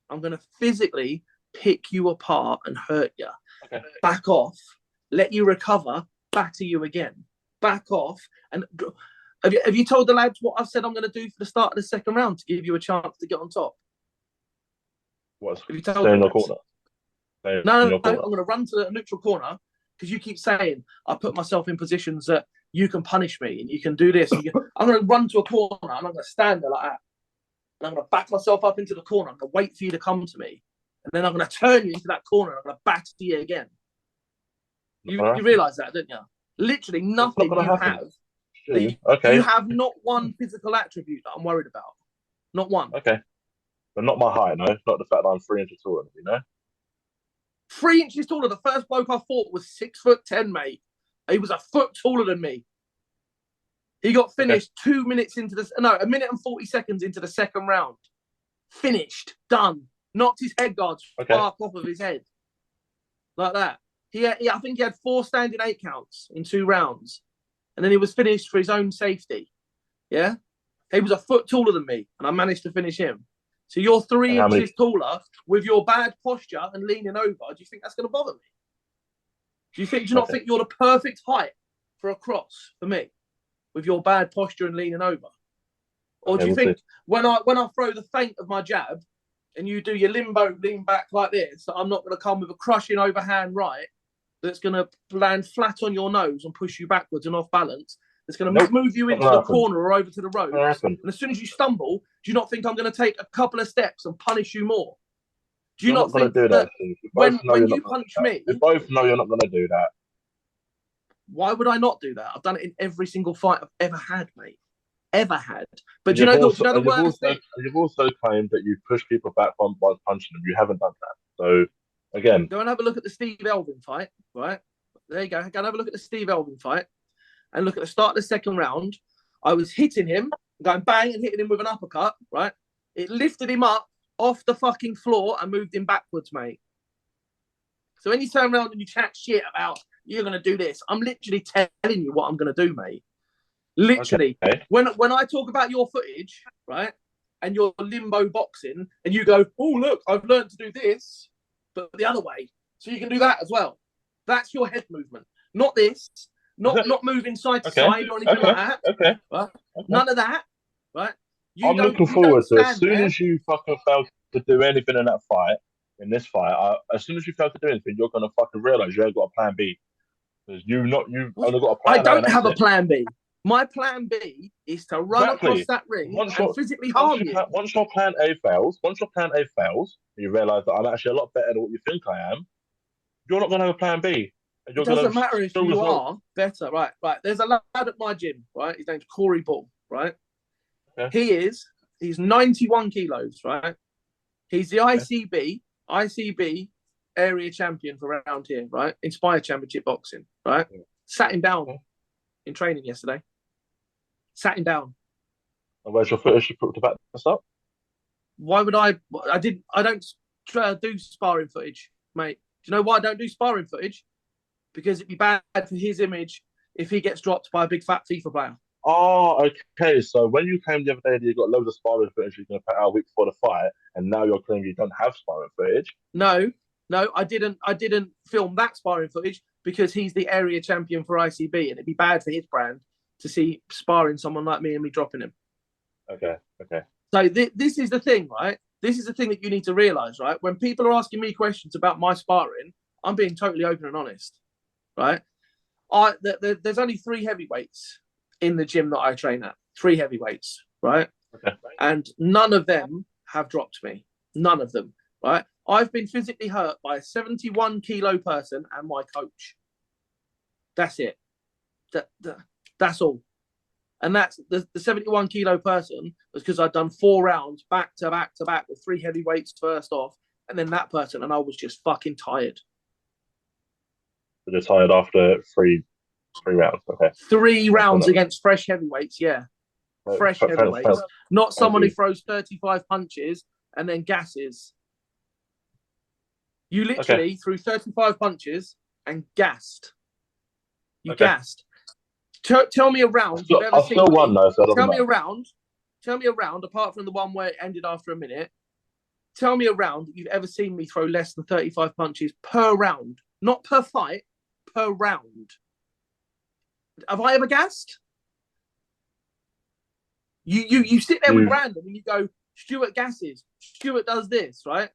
I'm going to physically pick you apart and hurt you. Okay. Back off, let you recover, batter you again. Back off. And have you told the lads what I've said I'm going to do for the start of the second round to give you a chance to get on top? What's have you told stay in the the corner? No, I'm going to run to the neutral corner because you keep saying I put myself in positions that you can punish me and you can do this. I'm going to run to a corner and I'm going to stand there like that. And I'm going to back myself up into the corner. I'm going to wait for you to come to me. And then I'm going to turn you into that corner and I'm going to batter you again. You realise that, don't you? Literally nothing you have. You have not one physical attribute that I'm worried about. Not one. Okay. But not my height, no. Not the fact that I'm 3 inches taller than you, know? 3 inches taller. The first bloke I fought was 6'10", mate. He was a foot taller than me. He got finished 2 minutes into the... No, 1 minute and 40 seconds into the second round. Finished. Done. Knocked his head guards off of his head. Like that. I think he had 4 standing 8 counts in 2 rounds. And then he was finished for his own safety. Yeah? He was a foot taller than me, and I managed to finish him. So you're 3 inches taller with your bad posture and leaning over. Do you think that's going to bother me? Do you not think you're the perfect height for a cross for me with your bad posture and leaning over? Or do you think when I throw the feint of my jab and you do your limbo lean back like this, that I'm not going to come with a crushing overhand right that's going to land flat on your nose and push you backwards and off balance? It's going to move you into the corner or over to the ropes. And as soon as you stumble, do you not think I'm going to take a couple of steps and punish you more? Do you not think that when you punch me... We both know you're not going to do that. Why would I not do that? I've done it in every single fight I've ever had, mate. Ever had. But do you know the worst thing? You've also claimed that you push people back by punching them. You haven't done that. So, again... Go and have a look at the Steve Elvin fight, right? There you go. Go and have a look at the Steve Elvin fight. And look at the start of the second round. I was hitting him, going bang and hitting him with an uppercut, right? It lifted him up off the fucking floor and moved him backwards, mate. So when you turn around and you chat shit about you're going to do this, I'm literally telling you what I'm going to do, mate. Literally. Okay. When I talk about your footage, right, and your limbo boxing, and you go, oh, look, I've learned to do this, but the other way. So you can do that as well. That's your head movement. Not this. Not moving side to side or anything like that. Okay. Right? None of that. Right? I'm looking forward to as soon as you fucking fail to do anything in that fight, in this fight, as soon as you fail to do anything, you're gonna fucking realise you ain't got a plan B. Because you've only got a plan. I don't have a plan B. My plan B is to run across that ring and physically harm you. Once your plan A fails, you realise that I'm actually a lot better than what you think I am. You're not gonna have a plan B. It doesn't matter if you are better, right? There's a lad at my gym, right? His name's Corey Ball, right? Okay. He's 91 kilos, right? He's the ICB area champion for around here, right? Inspire Championship Boxing, right? Yeah. Sat him down in training yesterday. Sat him down. And where's your footage to back this up? Why would I don't do sparring footage, mate. Do you know why I don't do sparring footage? Because it'd be bad for his image if he gets dropped by a big fat FIFA player. Oh, okay. So when you came the other day, you got loads of sparring footage you're going to put out a week before the fight, and now you're claiming you don't have sparring footage. No, I didn't film that sparring footage because he's the area champion for ICB, and it'd be bad for his brand to see sparring someone like me and me dropping him. Okay. So this is the thing, right? This is the thing that you need to realise, right? When people are asking me questions about my sparring, I'm being totally open and honest. Right, there's only 3 heavyweights in the gym that I train at. 3 heavyweights, right? Okay. And none of them have dropped me. None of them, right? I've been physically hurt by a 71 kilo person and my coach. That's it. That's all. And that's the 71 kilo person was because I'd done 4 rounds back to back to back with 3 heavyweights first off, and then that person, and I was just fucking tired. They're tired after 3 rounds. Okay. 3 rounds against fresh heavyweights, yeah. Fresh heavyweights. Not someone who throws 35 punches and then gasses. You literally threw 35 punches and gassed. You gassed. Tell me a round. I still won though, so tell me a round. Tell me a round, apart from the one where it ended after a minute. Tell me a round that you've ever seen me throw less than 35 punches per round. Not per fight, per round. Have I ever gassed? You sit there with Brandon and you go, Stuart gasses. Stuart does this, right?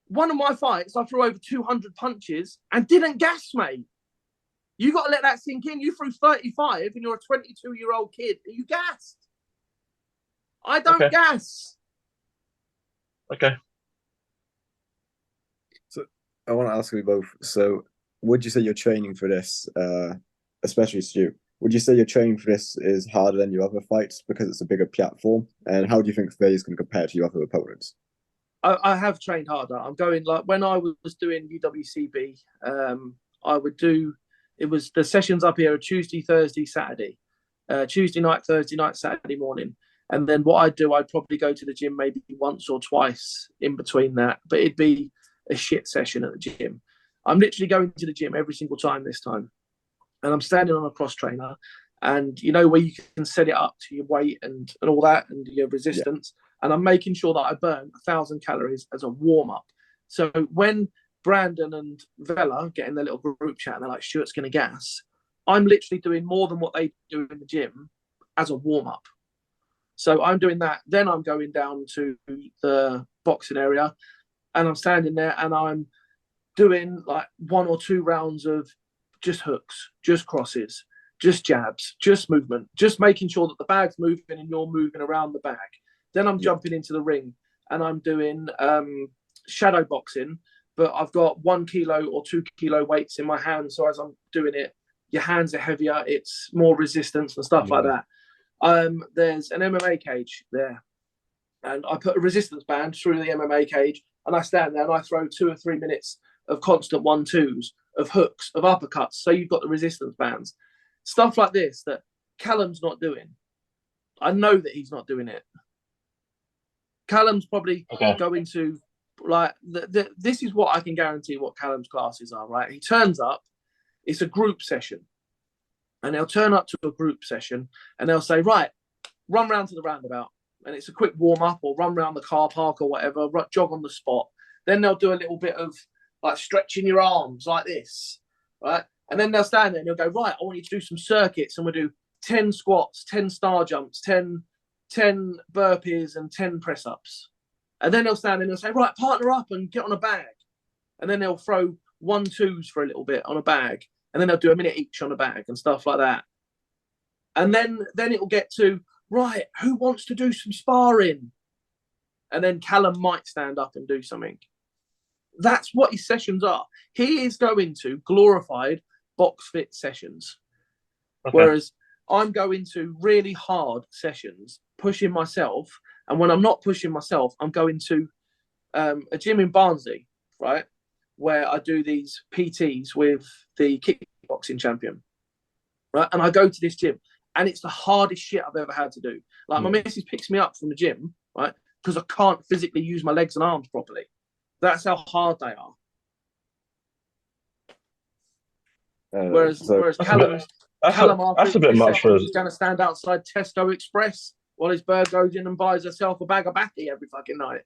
One of my fights, I threw over 200 punches and didn't gas, mate. You got to let that sink in. You threw 35 and you're a 22-year-old kid and you gassed. I don't gas. Okay. So I want to ask you both. So would you say your training for this, especially Stu, would you say your training for this is harder than your other fights because it's a bigger platform? And how do you think today is going to compare to your other opponents? I have trained harder. I'm going, like, when I was doing UWCB, I would do, it was the sessions up here are Tuesday, Thursday, Saturday. Tuesday night, Thursday night, Saturday morning. And then what I'd do, I'd probably go to the gym maybe once or twice in between that. But it'd be a shit session at the gym. I'm literally going to the gym every single time this time. And I'm standing on a cross trainer. And you know where you can set it up to your weight and all that and your resistance. Yeah. And I'm making sure that I burn 1,000 calories as a warm-up. So when Brandon and Vella get in their little group chat and they're like, Stuart's going to gas, I'm literally doing more than what they do in the gym as a warm-up. So I'm doing that. Then I'm going down to the boxing area and I'm standing there and I'm doing like 1 or 2 rounds of just hooks, just crosses, just jabs, just movement, just making sure that the bag's moving and you're moving around the bag. Then I'm jumping into the ring and I'm doing shadow boxing, but I've got 1 kilo or 2 kilo weights in my hands. So as I'm doing it, your hands are heavier, it's more resistance and stuff like that. There's an MMA cage there, and I put a resistance band through the MMA cage, and I stand there and I throw 2 or 3 minutes of constant 1-2s, of hooks, of uppercuts. So you've got the resistance bands, stuff like this that Callum's not doing. I know that he's not doing it. Callum's probably going to, like, this is what I can guarantee what Callum's classes are, right? He turns up, it's a group session. And they'll turn up to a group session and they'll say, right, run round to the roundabout. And it's a quick warm-up, or run round the car park or whatever, jog on the spot. Then they'll do a little bit of like stretching your arms like this, right? And then they'll stand there and they'll go, right, I want you to do some circuits, and we'll do 10 squats, 10 star jumps, 10 burpees and 10 press-ups. And then they'll stand there and they'll say, right, partner up and get on a bag. And then they'll throw 1-2s for a little bit on a bag. And then they'll do a minute each on a bag and stuff like that. And then it will get to, right, who wants to do some sparring? And then Callum might stand up and do something. That's what his sessions are. He is going to glorified box fit sessions. Whereas I'm going to really hard sessions, pushing myself. And when I'm not pushing myself, I'm going to a gym in Barnsley, right? Where I do these PTs with the kickboxing champion, right? And I go to this gym, and it's the hardest shit I've ever had to do. Like, my missus picks me up from the gym, right? Because I can't physically use my legs and arms properly. That's how hard they are. Whereas Callum, that's a bit much for us. He's going to stand outside Tesco Express while his bird goes in and buys herself a bag of Batty every fucking night.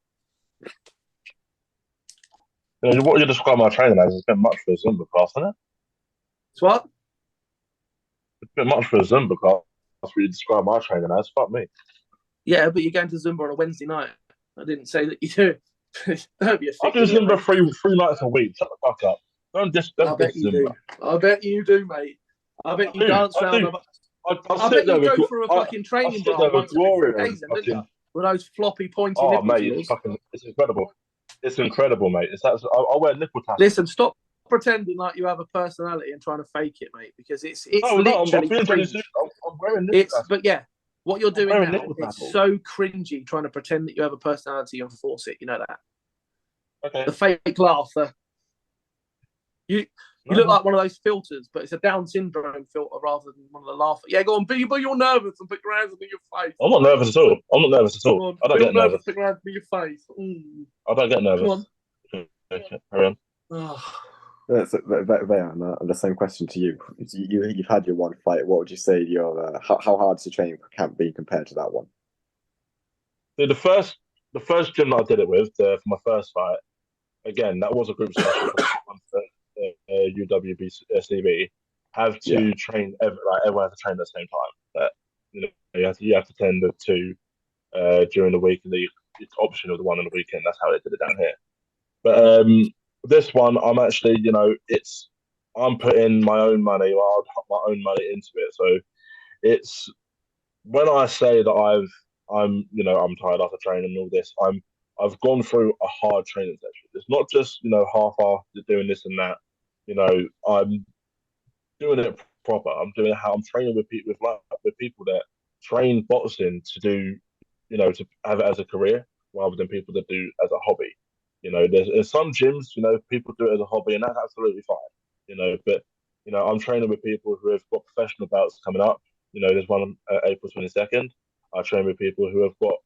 You know, what you describe my training as is a bit much for a Zumba class, isn't it? It's what? It's a bit much for a Zumba class. That's what you describe my training as. Fuck me. Yeah, but you're going to Zumba on a Wednesday night. I didn't say that you do. Don't be a I do Zumba three nights a week. Shut the fuck up. Don't I bet you do. I bet you do, mate. I bet you dance around. I bet you go through a fucking training bar once every 4 days, don't you? With those floppy pointy nipples. Oh, mate, it's incredible. It's incredible, mate. I wear nipple tassels. Listen, stop pretending like you have a personality and trying to fake it, mate, because it's literally I'm wearing nipple tassels. But yeah, what you're doing now is so cringy, trying to pretend that you have a personality and force it. You know that. Okay. The fake laugh. You look like one of those filters, but it's a Down syndrome filter rather than one of the laughter. Yeah, go on, but you're nervous and put your hands up in your face. I'm not nervous at all. I don't get nervous. Put your hands up in your face. I don't get nervous. Come on. Okay, carry on. Oh, That's and the same question to you. You've had your one fight. What would you say your how hard does the training camp be compared to that one? So the first gym that I did it with for my first fight, again, that was a group session for UWBCB. Have to train everyone has to train at the same time. But you have to attend the two during the week, and it's optional the one on the weekend. That's how they did it down here. But this one, I'm actually, I'm putting my own money, or I'll put my own money into it. So it's when I say that I'm tired after training and all this, I've gone through a hard training session. It's not just, half-assed doing this and that. I'm doing it proper. I'm doing how I'm training with people that train boxing to do, to have it as a career rather than people that do as a hobby. There's some gyms, people do it as a hobby, and that's absolutely fine. But I'm training with people who have got professional bouts coming up. There's one on April 22nd. I train with people who have got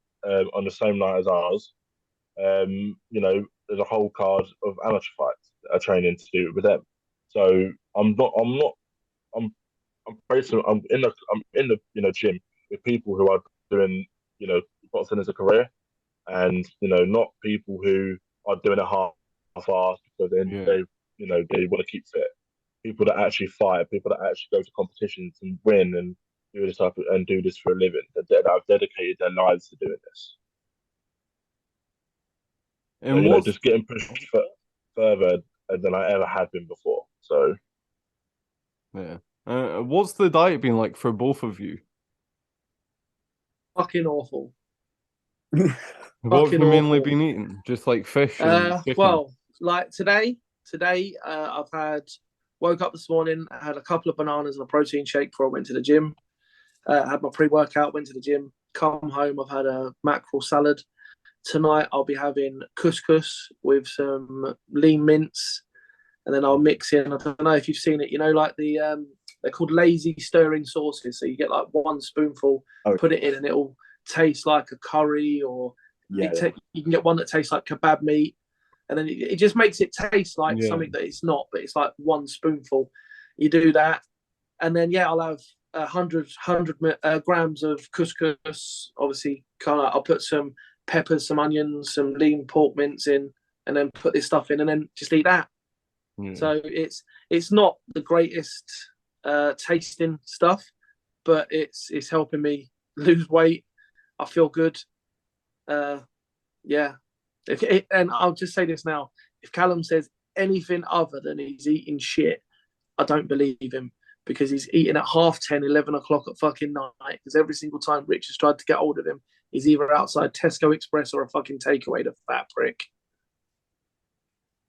on the same night as ours. There's a whole card of amateur fights that are training to do with them. So I'm basically I'm in the gym with people who are doing boxing as a career, and not people who are doing it half-assed because they want to keep fit. People that actually fight, people that actually go to competitions and win and do this for a living. That have dedicated their lives to doing this. And just getting pushed further than I ever had been before. So yeah. What's the diet been like for both of you? Fucking awful. What have you mainly been eating? Just like fish and chicken? Well, like today, woke up this morning, I had a couple of bananas and a protein shake before I went to the gym. Had my pre-workout, went to the gym, come home, I've had a mackerel salad. Tonight I'll be having couscous with some lean mince, and then I'll mix in, I don't know if you've seen it, like they're called lazy stirring sauces. So you get like one spoonful, put it in, and it'll taste like a curry, or you can get one that tastes like kebab meat, and then it just makes it taste like something that it's not, but it's like one spoonful. You do that, and then I'll have 100 grams of couscous. Obviously, I'll put some peppers, some onions, some lean pork mince in, and then put this stuff in, and then just eat that. So it's not the greatest tasting stuff, but it's helping me lose weight. I feel good. And I'll just say this now: if Callum says anything other than he's eating shit, I don't believe him, because he's eating at 10:30, 11 o'clock at fucking night. Because every single time Rich has tried to get hold of him, he's either outside Tesco Express or a fucking takeaway, the fat prick.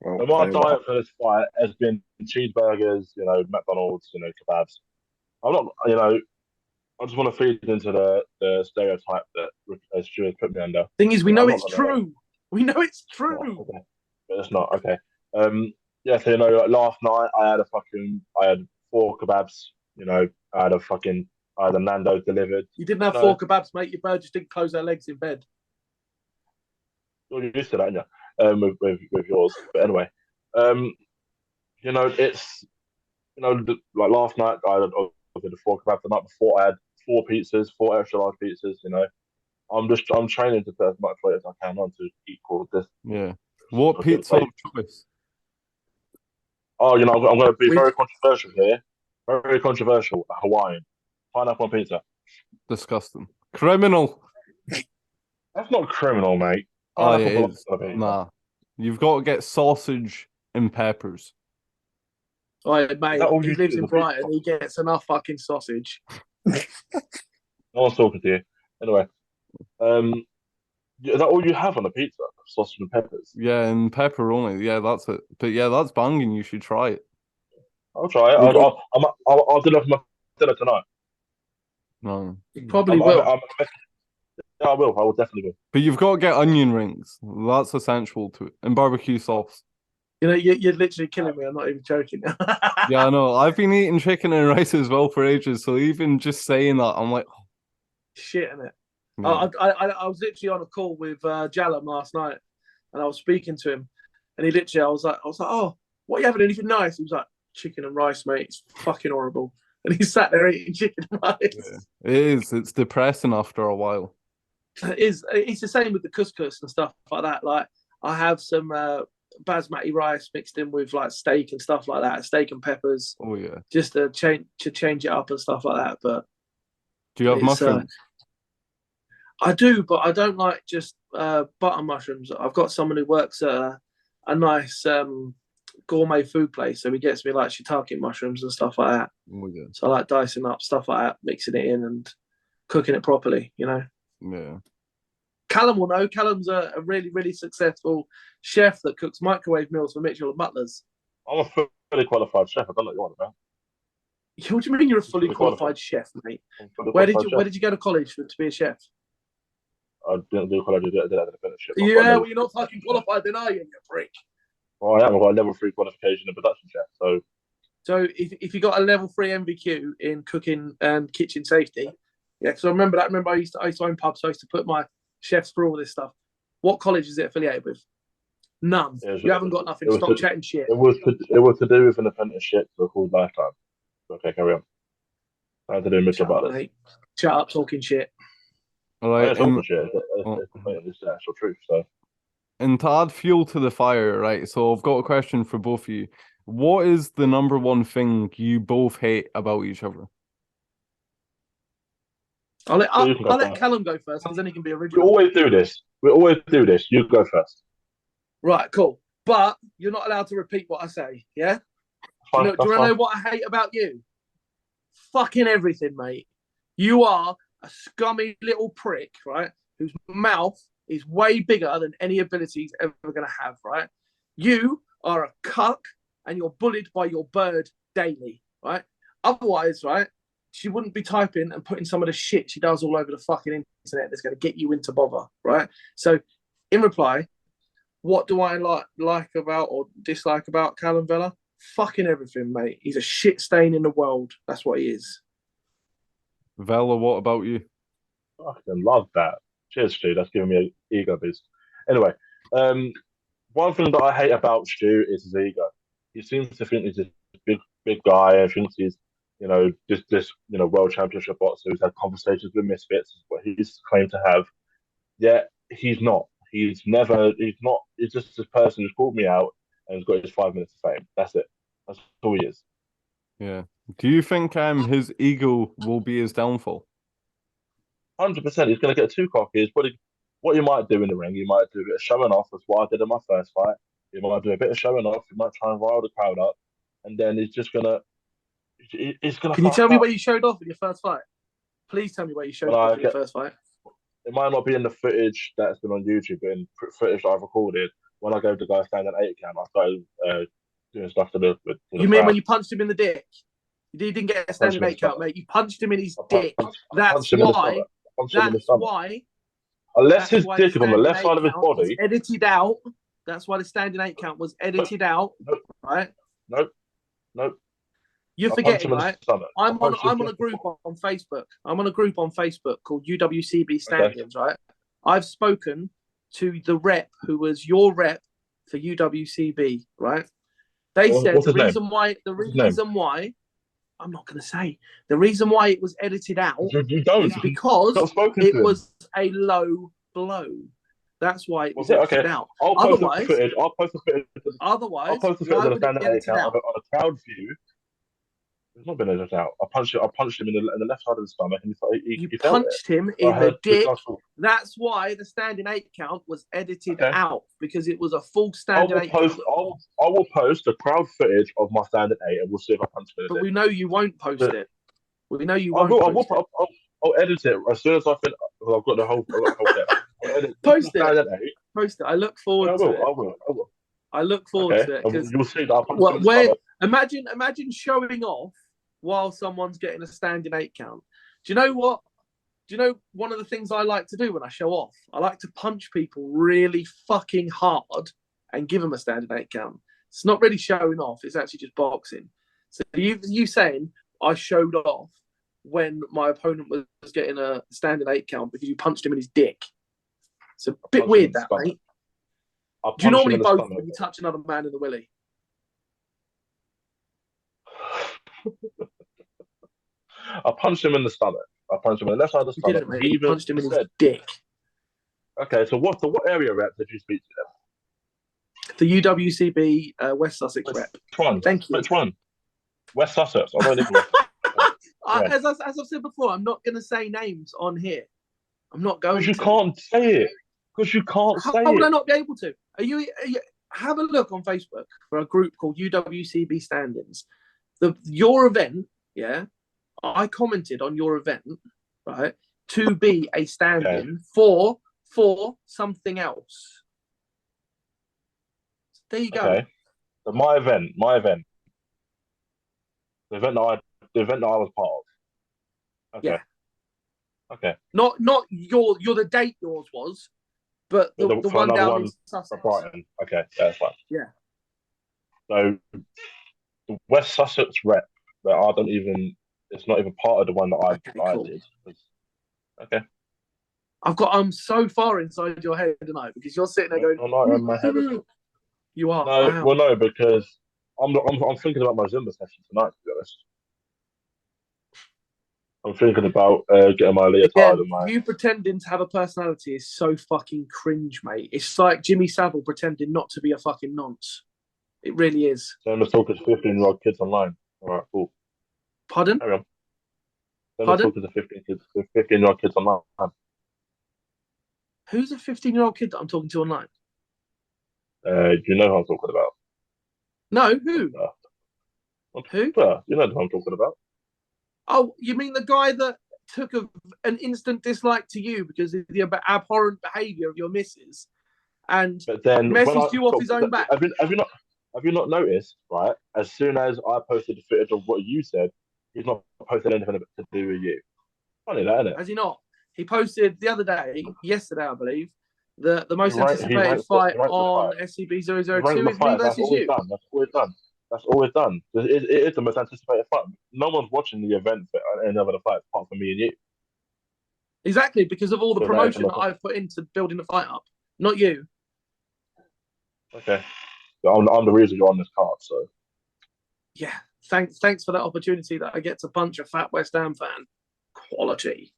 Well, my diet for this fight has been cheeseburgers, McDonald's, kebabs. I'm not, I just want to feed into the stereotype that Stu has put me under. Thing is, we know it's true. We know it's true. Oh, okay. But it's not, okay. So, last night I had 4 kebabs, I had a Nando's delivered. You didn't have 4 kebabs, mate. Your bird just didn't close their legs in bed. You're used to that, yeah. With yours, but anyway, it's like last night I did the 4 kebabs. The night before I had 4 pizzas, 4 extra large pizzas. I'm training to put as much weight as I can on to equal this. Yeah. What pizza of choice? Oh, I'm going to be very controversial here. Very controversial. Hawaiian pineapple on pizza. Disgusting. Criminal. That's not criminal, mate. Oh, it is. Nah. You've got to get sausage and peppers. Oh, mate, he lives in Brighton. He gets enough fucking sausage. No one's talking to you. Anyway, is that all you have on a pizza? Sausage and peppers? Yeah, and pepperoni. Yeah, that's it. But yeah, that's banging. You should try it. I'll try it. I'll do it for my dinner tonight. No. You probably will. I will. I will definitely will. But you've got to get onion rings. That's essential to it. And barbecue sauce. You're literally killing me. I'm not even joking. Yeah, I know. I've been eating chicken and rice as well for ages. So even just saying that, I'm like, shit, innit? Yeah. I was literally on a call with Jallam last night, and I was speaking to him, and he literally, I was like, oh, "What are you having? Anything nice?" He was like, "Chicken and rice, mate. It's fucking horrible." And he sat there eating chicken and rice. Yeah. It is. It's depressing after a while. It is. It's the same with the couscous and stuff like that. Like I have some basmati rice mixed in with like steak and stuff like that, steak and peppers. Oh yeah. Just to change it up and stuff like that. But do you have mushrooms? I do, but I don't like just butter mushrooms. I've got someone who works at a nice gourmet food place, so he gets me like shiitake mushrooms and stuff like that. Oh yeah. So I like dicing up stuff like that, mixing it in and cooking it properly, you know. Yeah. Callum will know. Callum's a really, really successful chef that cooks microwave meals for Mitchell and Butlers. I'm a fully qualified chef. I don't know what you want about. What do you mean you're a fully qualified chef, mate? Where did you go to college to be a chef? I didn't do college. I did an apprenticeship. Yeah, well, you're not fucking qualified, then are you, you prick? Well, I am. I've got a level 3 qualification in production chef. So if you got a level 3 MVQ in cooking and kitchen safety, yeah, because I remember that. I used to own pubs, so I used to put my chefs through all this stuff. What college is it affiliated with? None. Yeah, you haven't got nothing. Stop chatting shit. It was to do with an apprenticeship called Lifetime. Okay, carry on. I had to do Mitchell Butlers. Shut up, talking shit. All right. It's the actual truth. So. And to add fuel to the fire, right? So I've got a question for both of you. What is the number one thing you both hate about each other? I'll let Callum go first, because then he can be original. We always do this. You go first. Right, cool. But you're not allowed to repeat what I say, yeah? Do you want to know what I hate about you? Fucking everything, mate. You are a scummy little prick, right? Whose mouth is way bigger than any ability he's ever going to have, right? You are a cuck, and you're bullied by your bird daily, right? Otherwise, right, she wouldn't be typing and putting some of the shit she does all over the fucking internet that's going to get you into bother, right? So, in reply, what do I like about or dislike about Callum Vella? Fucking everything, mate. He's a shit stain in the world. That's what he is. Vella, what about you? I fucking love that. Cheers, Stu. That's giving me an ego boost. Anyway, one thing that I hate about Stu is his ego. He seems to think he's this big guy and thinks he's, this world championship boxer who's had conversations with misfits, is what he's claimed to have. Yet he's not. He's not. He's just this person who's called me out and has got his 5 minutes of fame. That's it. That's all he is. Yeah. Do you think his ego will be his downfall? 100%. He's going to get too cocky. It's probably what you might do in the ring. You might do a bit of showing off. That's what I did in my first fight. You might do a bit of showing off. You might try and rile the crowd up, and then he's just gonna. He's gonna. Can you tell me where you showed off in your first fight? Please tell me where you showed off in your first fight. It might not be in the footage that's been on YouTube, but in footage that I've recorded. When I gave the guy standing 8 count, I started doing stuff to the. You mean when you punched him in the dick? You didn't get a standing 8 count, mate. You punched him in his dick. That's why. That's why. Unless his dick is on the left side of his body. Edited out. That's why the standing 8 count was edited out. Right? Nope. You're forgetting, right? I'm on a group on Facebook. I'm on a group on Facebook called UWCB Stand-ins, right? I've spoken to the rep who was your rep for UWCB, right? They said the reason why I'm not going to say the reason why it was edited out is because it was a low blow. That's why it was edited out. Otherwise, I'll post the footage on the standing account on a crowd view. It's not been edited out. I punched him in the left side of the stomach, and he punched him in the dick. That's why the standing 8 count was edited out, because it was a full standing 8 count. I will post a crowd footage of my standing 8, and we'll see if I punch it. But we know you won't post it. We know you won't. I'll edit it as soon as I finish. I've got the whole bit. Post it. Post it. I look forward to it. I will. I look forward to it. You'll see that. Imagine showing off while someone's getting a standing 8 count. Do you know what? Do you know one of the things I like to do when I show off? I like to punch people really fucking hard and give them a standing 8 count. It's not really showing off. It's actually just boxing. So you saying I showed off when my opponent was getting a standing 8 count because you punched him in his dick. It's a bit weird, that, mate. Do you normally both when you touch another man in the willy? I punched him in the stomach. I punched him in the left side of the You stomach. didn't, mate. He You even punched him in his said, dick. "Okay, so what area rep did you speak to them? The UWCB West Sussex rep. Which one? Thank you. Which one? West Sussex. I don't live in West Sussex. As I've said before, I'm not going to say names on here. I'm not going Because you to. can't say it. Because you can't say How would I it. not be able to? Are you have a look on Facebook for a group called UWCB Stand-ins. Your event, yeah. I commented on your event, right, to be a stand-in for something else. There you go. Okay. So my event, the event that I was part of. Okay. Yeah. Okay. Not you're the date yours was, but the one down in Sussex. For Brighton. Okay, that's fine. Yeah. So the West Sussex rep that I don't even, it's not even part of the one that I did. Okay. I'm so far inside your head tonight because you're sitting there going, I'm not in my head at all. You are. No, wow. well, no, because I'm thinking about my Zumba session tonight, to be honest. I'm thinking about getting my leotard and my... You pretending to have a personality is so fucking cringe, mate. It's like Jimmy Savile pretending not to be a fucking nonce. It really is. Same as talking to 15-year-old kids online. All right, cool. Pardon? Carry on. Same as Pardon? talking to 15-year-old kids online. Who's a 15-year-old kid that I'm talking to online? You know who I'm talking about. No, who? Who? Well, you know who I'm talking about. Oh, you mean the guy that took an instant dislike to you because of the abhorrent behaviour of your missus and messaged you off his own back? Have you not noticed, right? As soon as I posted the footage of what you said, he's not posted anything to do with you. Funny that, isn't it? Has he not? He posted the other day, yesterday, I believe, the most anticipated fight on SCB 002 is me versus you. That's always done. That's always done. It is the most anticipated fight. No one's watching the event for any other fight apart from me and you. Exactly, because of all the promotion that I've put into building the fight up. Not you. Okay. So I'm the reason you're on this card, so. Yeah. Thanks for that opportunity that I get to punch a fat West Ham fan. Quality.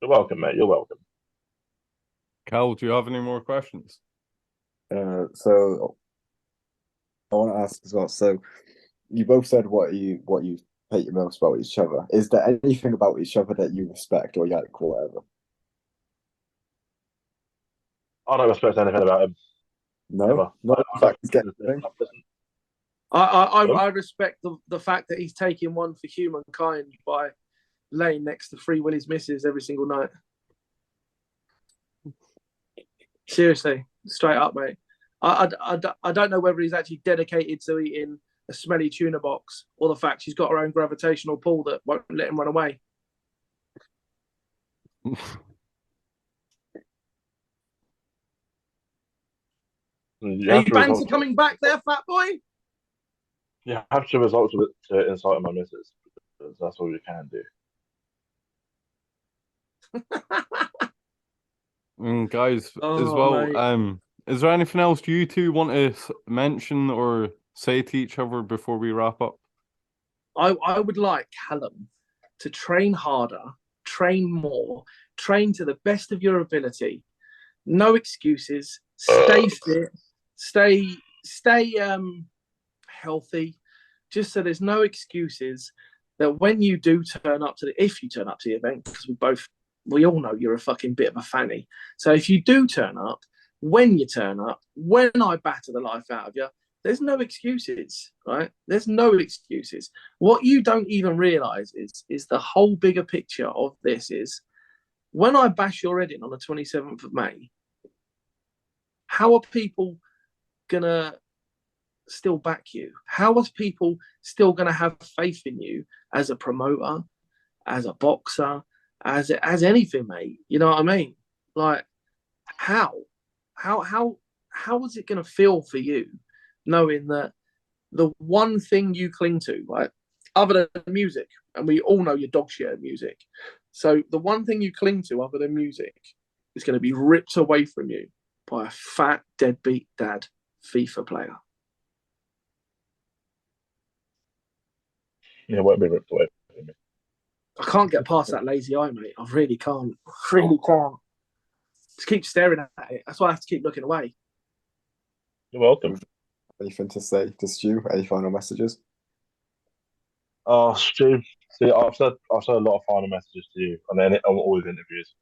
You're welcome, mate. You're welcome. Cal, do you have any more questions? So I want to ask as well. So you both said what you hate the most about each other. Is there anything about each other that you respect or you like, whatever? I don't respect anything about him. No, not the fact he's getting anything. I respect the fact that he's taking one for humankind by laying next to Free Willy's missus every single night. Seriously, straight up, mate. I don't know whether he's actually dedicated to eating a smelly tuna box or the fact she's got her own gravitational pull that won't let him run away. Are you banter coming back there, fat boy? You have to resort to insulting my missus because that's all you can do. Guys, as well, mate. Is there anything else you two want to mention or say to each other before we wrap up? I would like Callum to train harder, train more, train to the best of your ability. No excuses. Stay fit. Stay healthy. Just so there's no excuses that when you do turn up if you turn up to the event, because we all know you're a fucking bit of a fanny. So if you do turn up, when you turn up, when I batter the life out of you, there's no excuses, right? There's no excuses. What you don't even realise is the whole bigger picture of this is when I bash your head in on the 27th of May, how are people going to still back you? How are people still going to have faith in you as a promoter, as a boxer, as anything, mate? You know what I mean? Like, how is it going to feel for you knowing that the one thing you cling to, right, other than music, and we all know your dog shit at music, so the one thing you cling to other than music is going to be ripped away from you by a fat deadbeat dad FIFA player? It won't be ripped away from me. I can't get past that lazy eye, mate. I really can't. I really can't. Just keep staring at it. That's why I have to keep looking away. You're welcome. Anything to say to Stu? Any final messages? Oh, Stu. See, I've said a lot of final messages to you on all his interviews.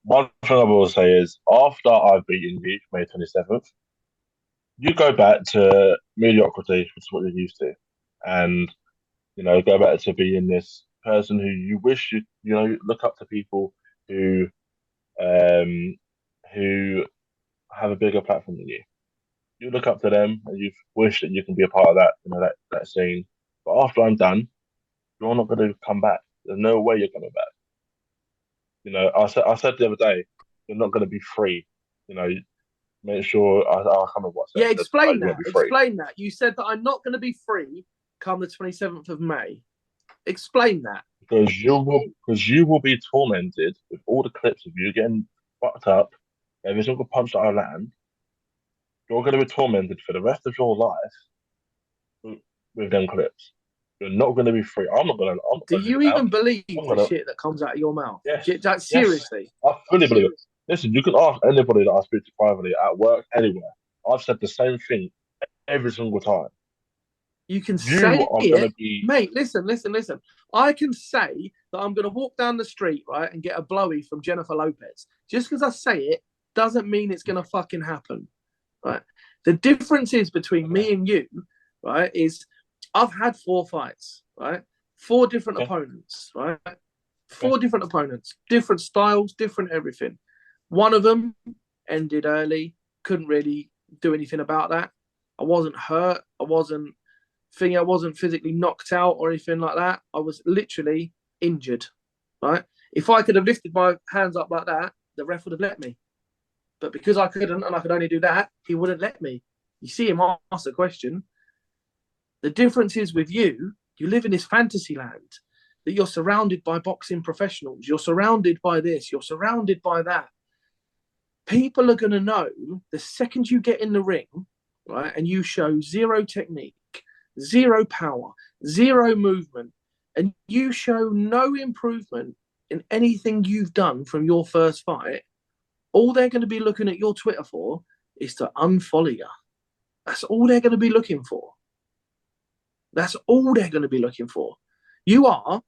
One thing I will say is, after I've beaten you, May 27th, you go back to mediocrity, which is what you're used to, and go back to being this person who you wish you look up to people who who have a bigger platform than you. You look up to them and you wish that you can be a part of that that scene. But after I'm done, you're not going to come back. There's no way you're coming back. I said the other day, you're not going to be free. Make sure I can't remember what I said. Yeah, explain that. Explain that. You said that I'm not going to be free come the 27th of May. Explain that. Because you will be tormented with all the clips of you getting fucked up, every single punch that I land. You're going to be tormented for the rest of your life with them clips. You're not going to be free. I'm not going to. Do you even believe the shit that comes out of your mouth? Yes. Seriously? Yes. I fully believe it. Listen, you can ask anybody that I speak to privately at work, anywhere. I've said the same thing every single time. You can say it, mate. Listen. I can say that I'm going to walk down the street, right, and get a blowy from Jennifer Lopez. Just because I say it doesn't mean it's going to fucking happen, right? The difference is between me and you, right, is I've had 4 fights, right? 4 different opponents, right? 4 different opponents, different styles, different everything. One of them ended early, couldn't really do anything about that. I wasn't hurt. I wasn't physically knocked out or anything like that. I was literally injured, right? If I could have lifted my hands up like that, the ref would have let me. But because I couldn't and I could only do that, he wouldn't let me. You see him ask a question. The difference is with you live in this fantasy land that you're surrounded by boxing professionals. You're surrounded by this. You're surrounded by that. People are going to know the second you get in the ring, right, and you show zero technique, zero power, zero movement, and you show no improvement in anything you've done from your first fight, all they're going to be looking at your Twitter for is to unfollow you. That's all they're going to be looking for. That's all they're going to be looking for. You are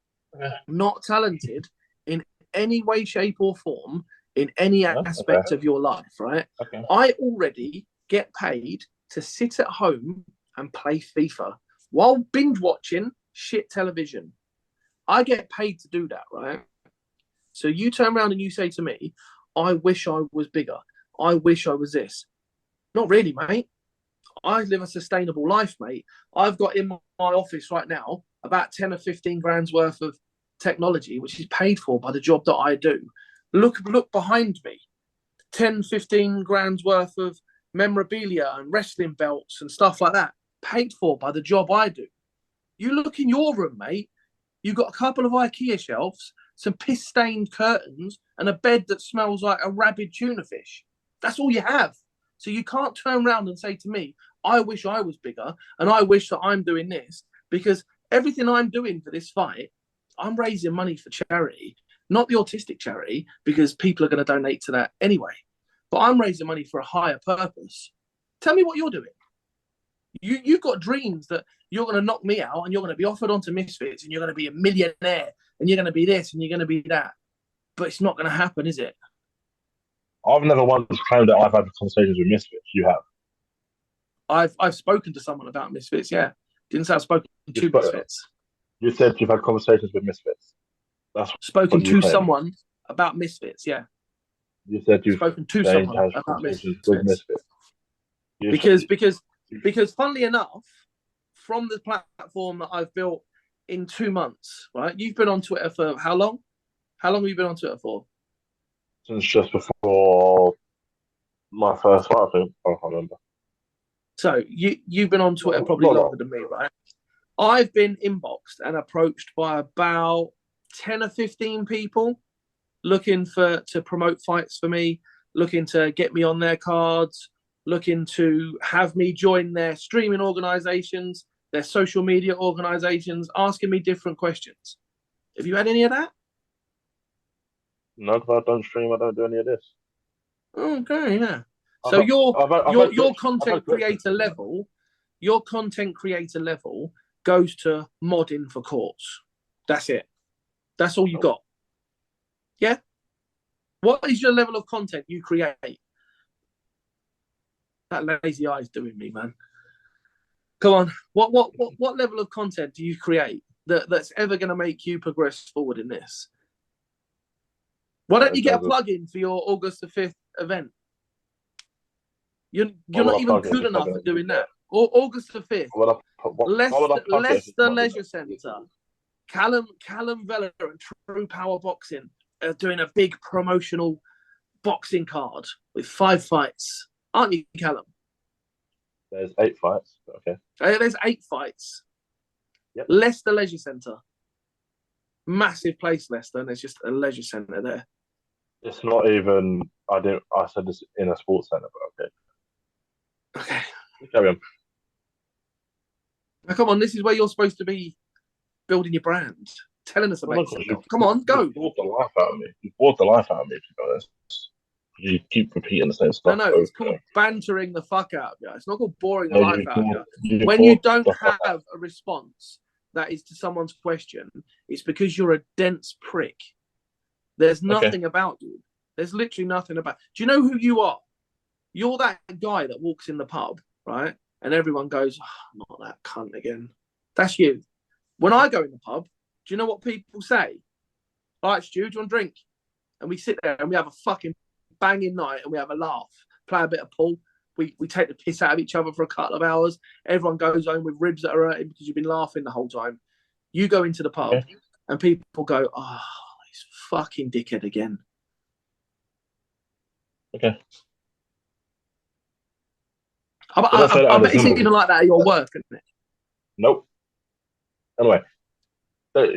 not talented in any way, shape, or form in any aspect of your life, right? Okay. I already get paid to sit at home and play FIFA while binge watching shit television. I get paid to do that, right? So you turn around and you say to me, I wish I was bigger. I wish I was this. Not really, mate. I live a sustainable life, mate. I've got in my office right now about 10 or 15 grand's worth of technology, which is paid for by the job that I do. Look behind me. 10, 15 grand's worth of memorabilia and wrestling belts and stuff like that, paid for by the job I do. You look in your room, mate, you've got a couple of IKEA shelves, some piss-stained curtains, and a bed that smells like a rabid tuna fish. That's all you have. So you can't turn around and say to me, I wish I was bigger and I wish that I'm doing this, because everything I'm doing for this fight, I'm raising money for charity, not the autistic charity, because people are going to donate to that anyway. But I'm raising money for a higher purpose. Tell me what you're doing. You've got dreams that you're going to knock me out and you're going to be offered onto Misfits and you're going to be a millionaire and you're going to be this and you're going to be that. But it's not going to happen, is it? I've never once claimed that I've had conversations with Misfits. You have. I've spoken to someone about Misfits, yeah. Didn't say I've spoken to Misfits. You said you've had conversations with Misfits. That's spoken to someone about Misfits, yeah. You said you've spoken to someone about Misfits. With Misfits. Because funnily enough, from the platform that I've built in 2 months, right? You've been on Twitter for how long? How long have you been on Twitter for? Since just before my first fight, I think. I can't remember. So you've been on Twitter probably longer than me, right? I've been inboxed and approached by about 10 or 15 people looking to promote fights for me, looking to get me on their cards, looking to have me join their streaming organizations, their social media organizations asking me different questions. Have you had any of that? No, because I don't stream. I don't do any of this. Okay, yeah. So your content creator level, goes to modding for courts. That's it. That's all you got. Yeah. What is your level of content you create? That lazy eye is doing me, man. Come on. What level of content do you create that's ever going to make you progress forward in this? Why don't you get a plug-in for your August the 5th event? You're not even good enough at doing that. Or August the 5th. Leicester Leisure Centre. Callum Vella and True Power Boxing are doing a big promotional boxing card with 5 fights. Aren't you, Callum? There's 8 fights. Okay. There's 8 fights. Yep. Leicester Leisure Centre. Massive place, Leicester, and there's just a leisure centre there. It's not even. I said this in a sports centre, but okay. Okay. Carry on. Now, come on, this is where you're supposed to be building your brand, telling us about yourself. Come on, go. You bought the life out of me. You bought the life out of me, to be honest. You keep repeating the same stuff. No, it's called bantering the fuck out of you. It's not called boring the life out of you. When you don't have a response that is to someone's question, it's because you're a dense prick. There's nothing about you. There's literally nothing about. Do you know who you are? You're that guy that walks in the pub, right? And everyone goes, oh, not that cunt again. That's you. When I go in the pub, do you know what people say? All right, Stu, do you want a drink? And we sit there and we have a fucking banging night and we have a laugh, play a bit of pool. We take the piss out of each other for a couple of hours. Everyone goes home with ribs that are hurting because you've been laughing the whole time. You go into the pub and people go, oh, he's fucking dickhead again. Okay. I bet it's even like that at your work, isn't it? Nope. Anyway, there's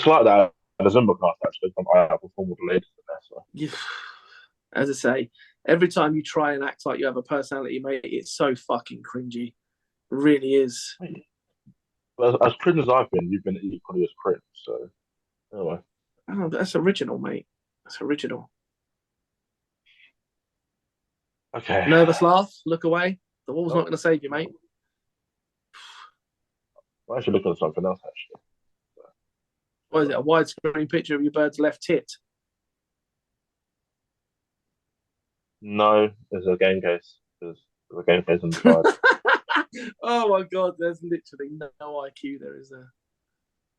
like that at the Zumba class, actually. I perform with the ladies in there. So. Yeah. As I say, every time you try and act like you have a personality, mate, it's so fucking cringy. It really is. As cringe as I've been, you've been equally as cringe. So, anyway. Oh, that's original, mate. That's original. Okay. Nervous laugh, look away. The wall's not going to save you, mate. I'm actually looking at something else, actually. What is it, a widescreen picture of your bird's left tit? No, there's a game case. There's a game case on the side. Oh, my God. There's literally no IQ there, is there?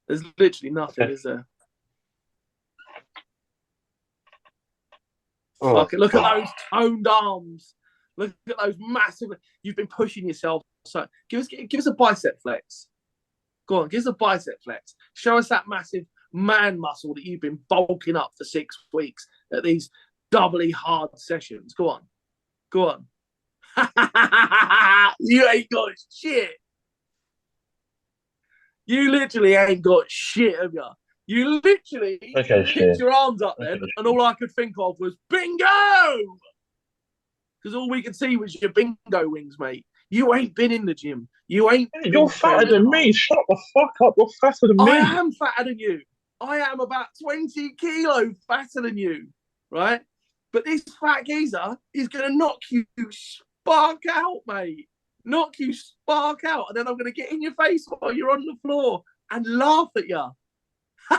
There's literally nothing, is there? Oh, fuck it. Look at those toned arms. Look at those massive. You've been pushing yourself. So give us a bicep flex. Go on, give us a bicep flex. Show us that massive man muscle that you've been bulking up for 6 weeks at these doubly hard sessions. Go on. Go on. You ain't got shit. You literally ain't got shit, have you? You literally picked your arms up then, and all I could think of was bingo! Because all we could see was your bingo wings, mate. You ain't been in the gym. You ain't. Hey, you're fatter than me. Shut the fuck up. You're fatter than me. I am fatter than you. I am about 20 kilos fatter than you, right? But this fat geezer is going to knock you spark out, mate. Knock you spark out. And then I'm going to get in your face while you're on the floor and laugh at you. I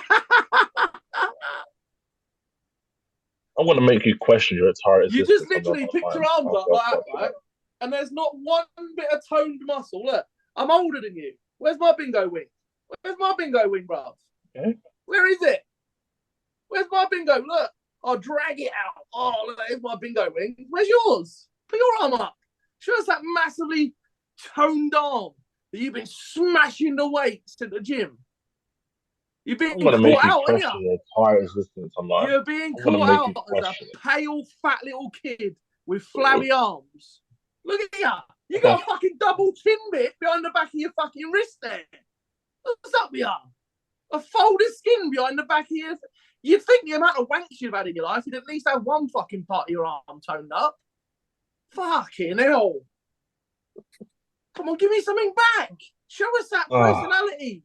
want to make you question your entire existence. You just literally picked your arms up like that, right? And there's not one bit of toned muscle. Look, I'm older than you. Where's my bingo wing? Where's my bingo wing, bruv? Okay. Where is it? Where's my bingo? Look, I'll drag it out. Oh, look, there's my bingo wing. Where's yours? Put your arm up. Show us that massively toned arm that you've been smashing the weights at the gym. You're being caught out, aren't you? You're being caught out as a pale, fat little kid with flabby arms. Look at you. You got a fucking double chin bit behind the back of your fucking wrist there. What's up with you? A folded skin behind the back of your... You'd think the amount of wanks you've had in your life, you'd at least have one fucking part of your arm toned up. Fucking hell. Come on, give me something back. Show us that Ah. personality.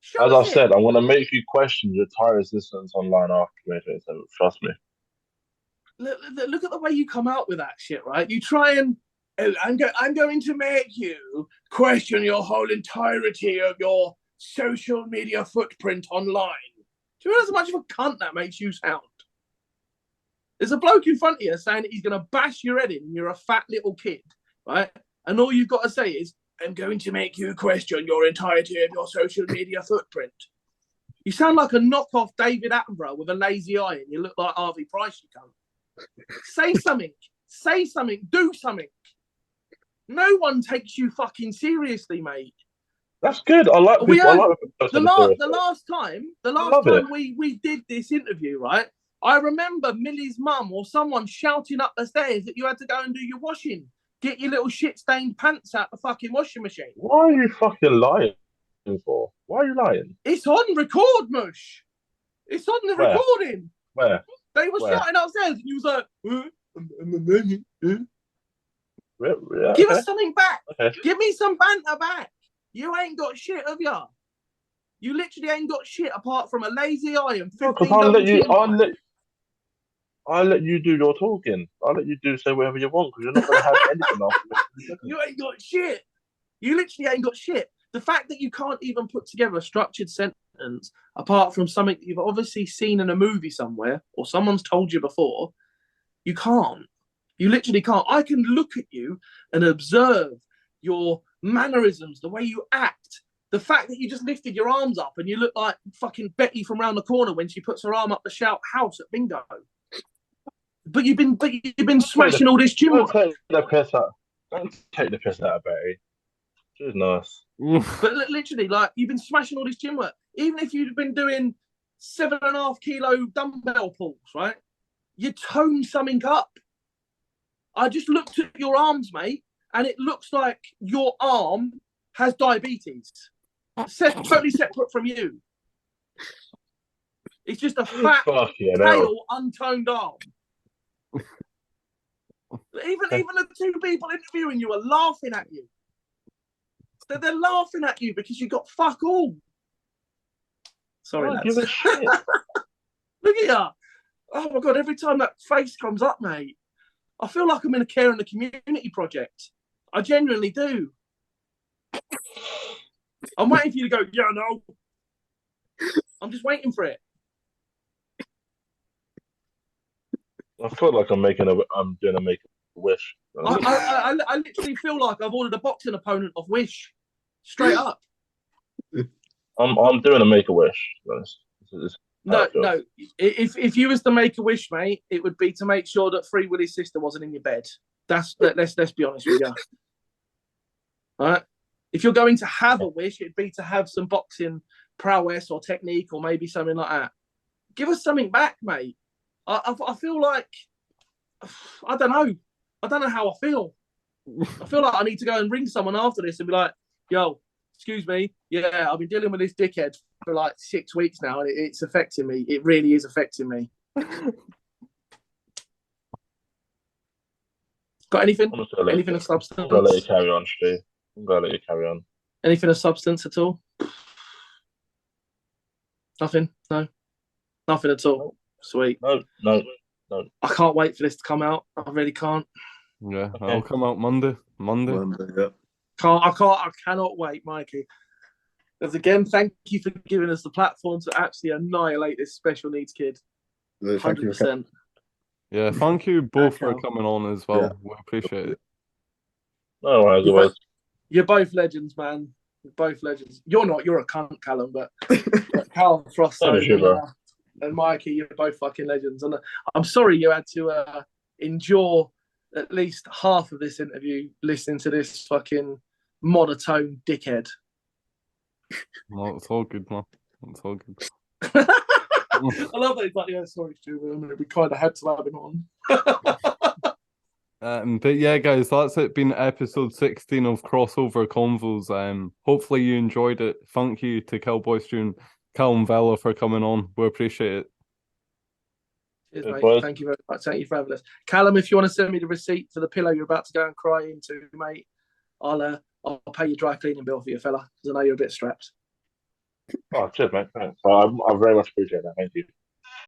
Show As us I it. said, I'm going to make you question your entire existence online after 2027. Trust me. Look at the way you come out with that shit, right? You try and I'm going to make you question your whole entirety of your social media footprint online. Do you realize how much of a cunt that makes you sound? There's a bloke in front of you saying that he's going to bash your head in and you're a fat little kid, right? And all you've got to say is, I'm going to make you question your entirety of your social media footprint. You sound like a knockoff David Attenborough with a lazy eye and you look like Harvey Price, you cunt. Say something. Say something. Do something. No one takes you fucking seriously, mate. That's good. I like people. I like the last time we did this interview, right? I remember Millie's mum or someone shouting up the stairs that you had to go and do your washing. Get your little shit-stained pants out the fucking washing machine. Why are you fucking lying for? Why are you lying? It's on record, Mush. It's on the recording. Where? They were shouting upstairs and you was like, Yeah, give us something back. Okay. Give me some banter back. You ain't got shit, have ya? You literally ain't got shit apart from a lazy eye and 15 I'll let you do your talking. I'll let you say whatever you want because you're not going to have anything else. You ain't got shit. You literally ain't got shit. The fact that you can't even put together a structured sentence apart from something that you've obviously seen in a movie somewhere or someone's told you before, you can't. You literally can't. I can look at you and observe your mannerisms, the way you act, the fact that you just lifted your arms up and you look like fucking Betty from round the corner when she puts her arm up to shout house at bingo. But you've been smashing all this gym. Don't take the piss out of Betty. She's nice. But literally, like, you've been smashing all this gym work. Even if you'd been doing 7.5 kilo dumbbell pulls, right? You tone something up. I just looked at your arms, mate, and it looks like your arm has diabetes. Totally separate from you. It's just a fat, pale, untoned arm. Even the two people interviewing you are laughing at you. They're laughing at you because you got fuck all. Sorry, lads. Give a shit. Look at you. Oh my God, every time that face comes up, mate, I feel like I'm in a Care in the Community project. I genuinely do. I'm waiting for you to go, yeah, no. I'm just waiting for it. I feel like I'm gonna make a wish. I literally feel like I've ordered a boxing opponent of Wish. Straight up. I'm doing a make a wish. No. If you was to make a wish, mate, it would be to make sure that Free Willy's sister wasn't in your bed. Let's be honest with you. All right. If you're going to have a wish, it'd be to have some boxing prowess or technique or maybe something like that. Give us something back, mate. I feel like I don't know how I feel. I feel like I need to go and ring someone after this and be like, yo, excuse me. Yeah, I've been dealing with this dickhead for like 6 weeks now and it's affecting me. It really is affecting me. Got anything? Anything of substance? I'm going to let you carry on, Steve. I'm going to let you carry on. Anything of substance at all? Nothing? No? Nothing at all? Sweet. No. I can't wait for this to come out. I really can't. Yeah, okay. It'll come out Monday. Yeah. I cannot wait, Mikey. Because again, thank you for giving us the platform to actually annihilate this special needs kid. 100%. Yeah, thank you both for coming on as well. Yeah. We appreciate it. No worries. You're both legends, man. You're both legends. You're not. You're a cunt, Callum, but Callum TheFrostZone and Mikey, you're both fucking legends. And I'm sorry you had to endure at least half of this interview listening to this fucking monotone dickhead. No, it's all good, man. It's all good. I love that he's like, yeah, sorry, Stu, we kind of had to have him on. But yeah, guys, that's it. Been episode 16 of Crossover Convos. Hopefully you enjoyed it. Thank you to CowBoyStew and Callum Vella for coming on. We appreciate it. Cheers, mate. Thank you very much. Thank you for having us. Callum, if you want to send me the receipt for the pillow you're about to go and cry into, mate, I'll pay your dry cleaning bill for you, fella, because I know you're a bit strapped. Oh, cheers, mate. Thanks. I very much appreciate that. Thank you.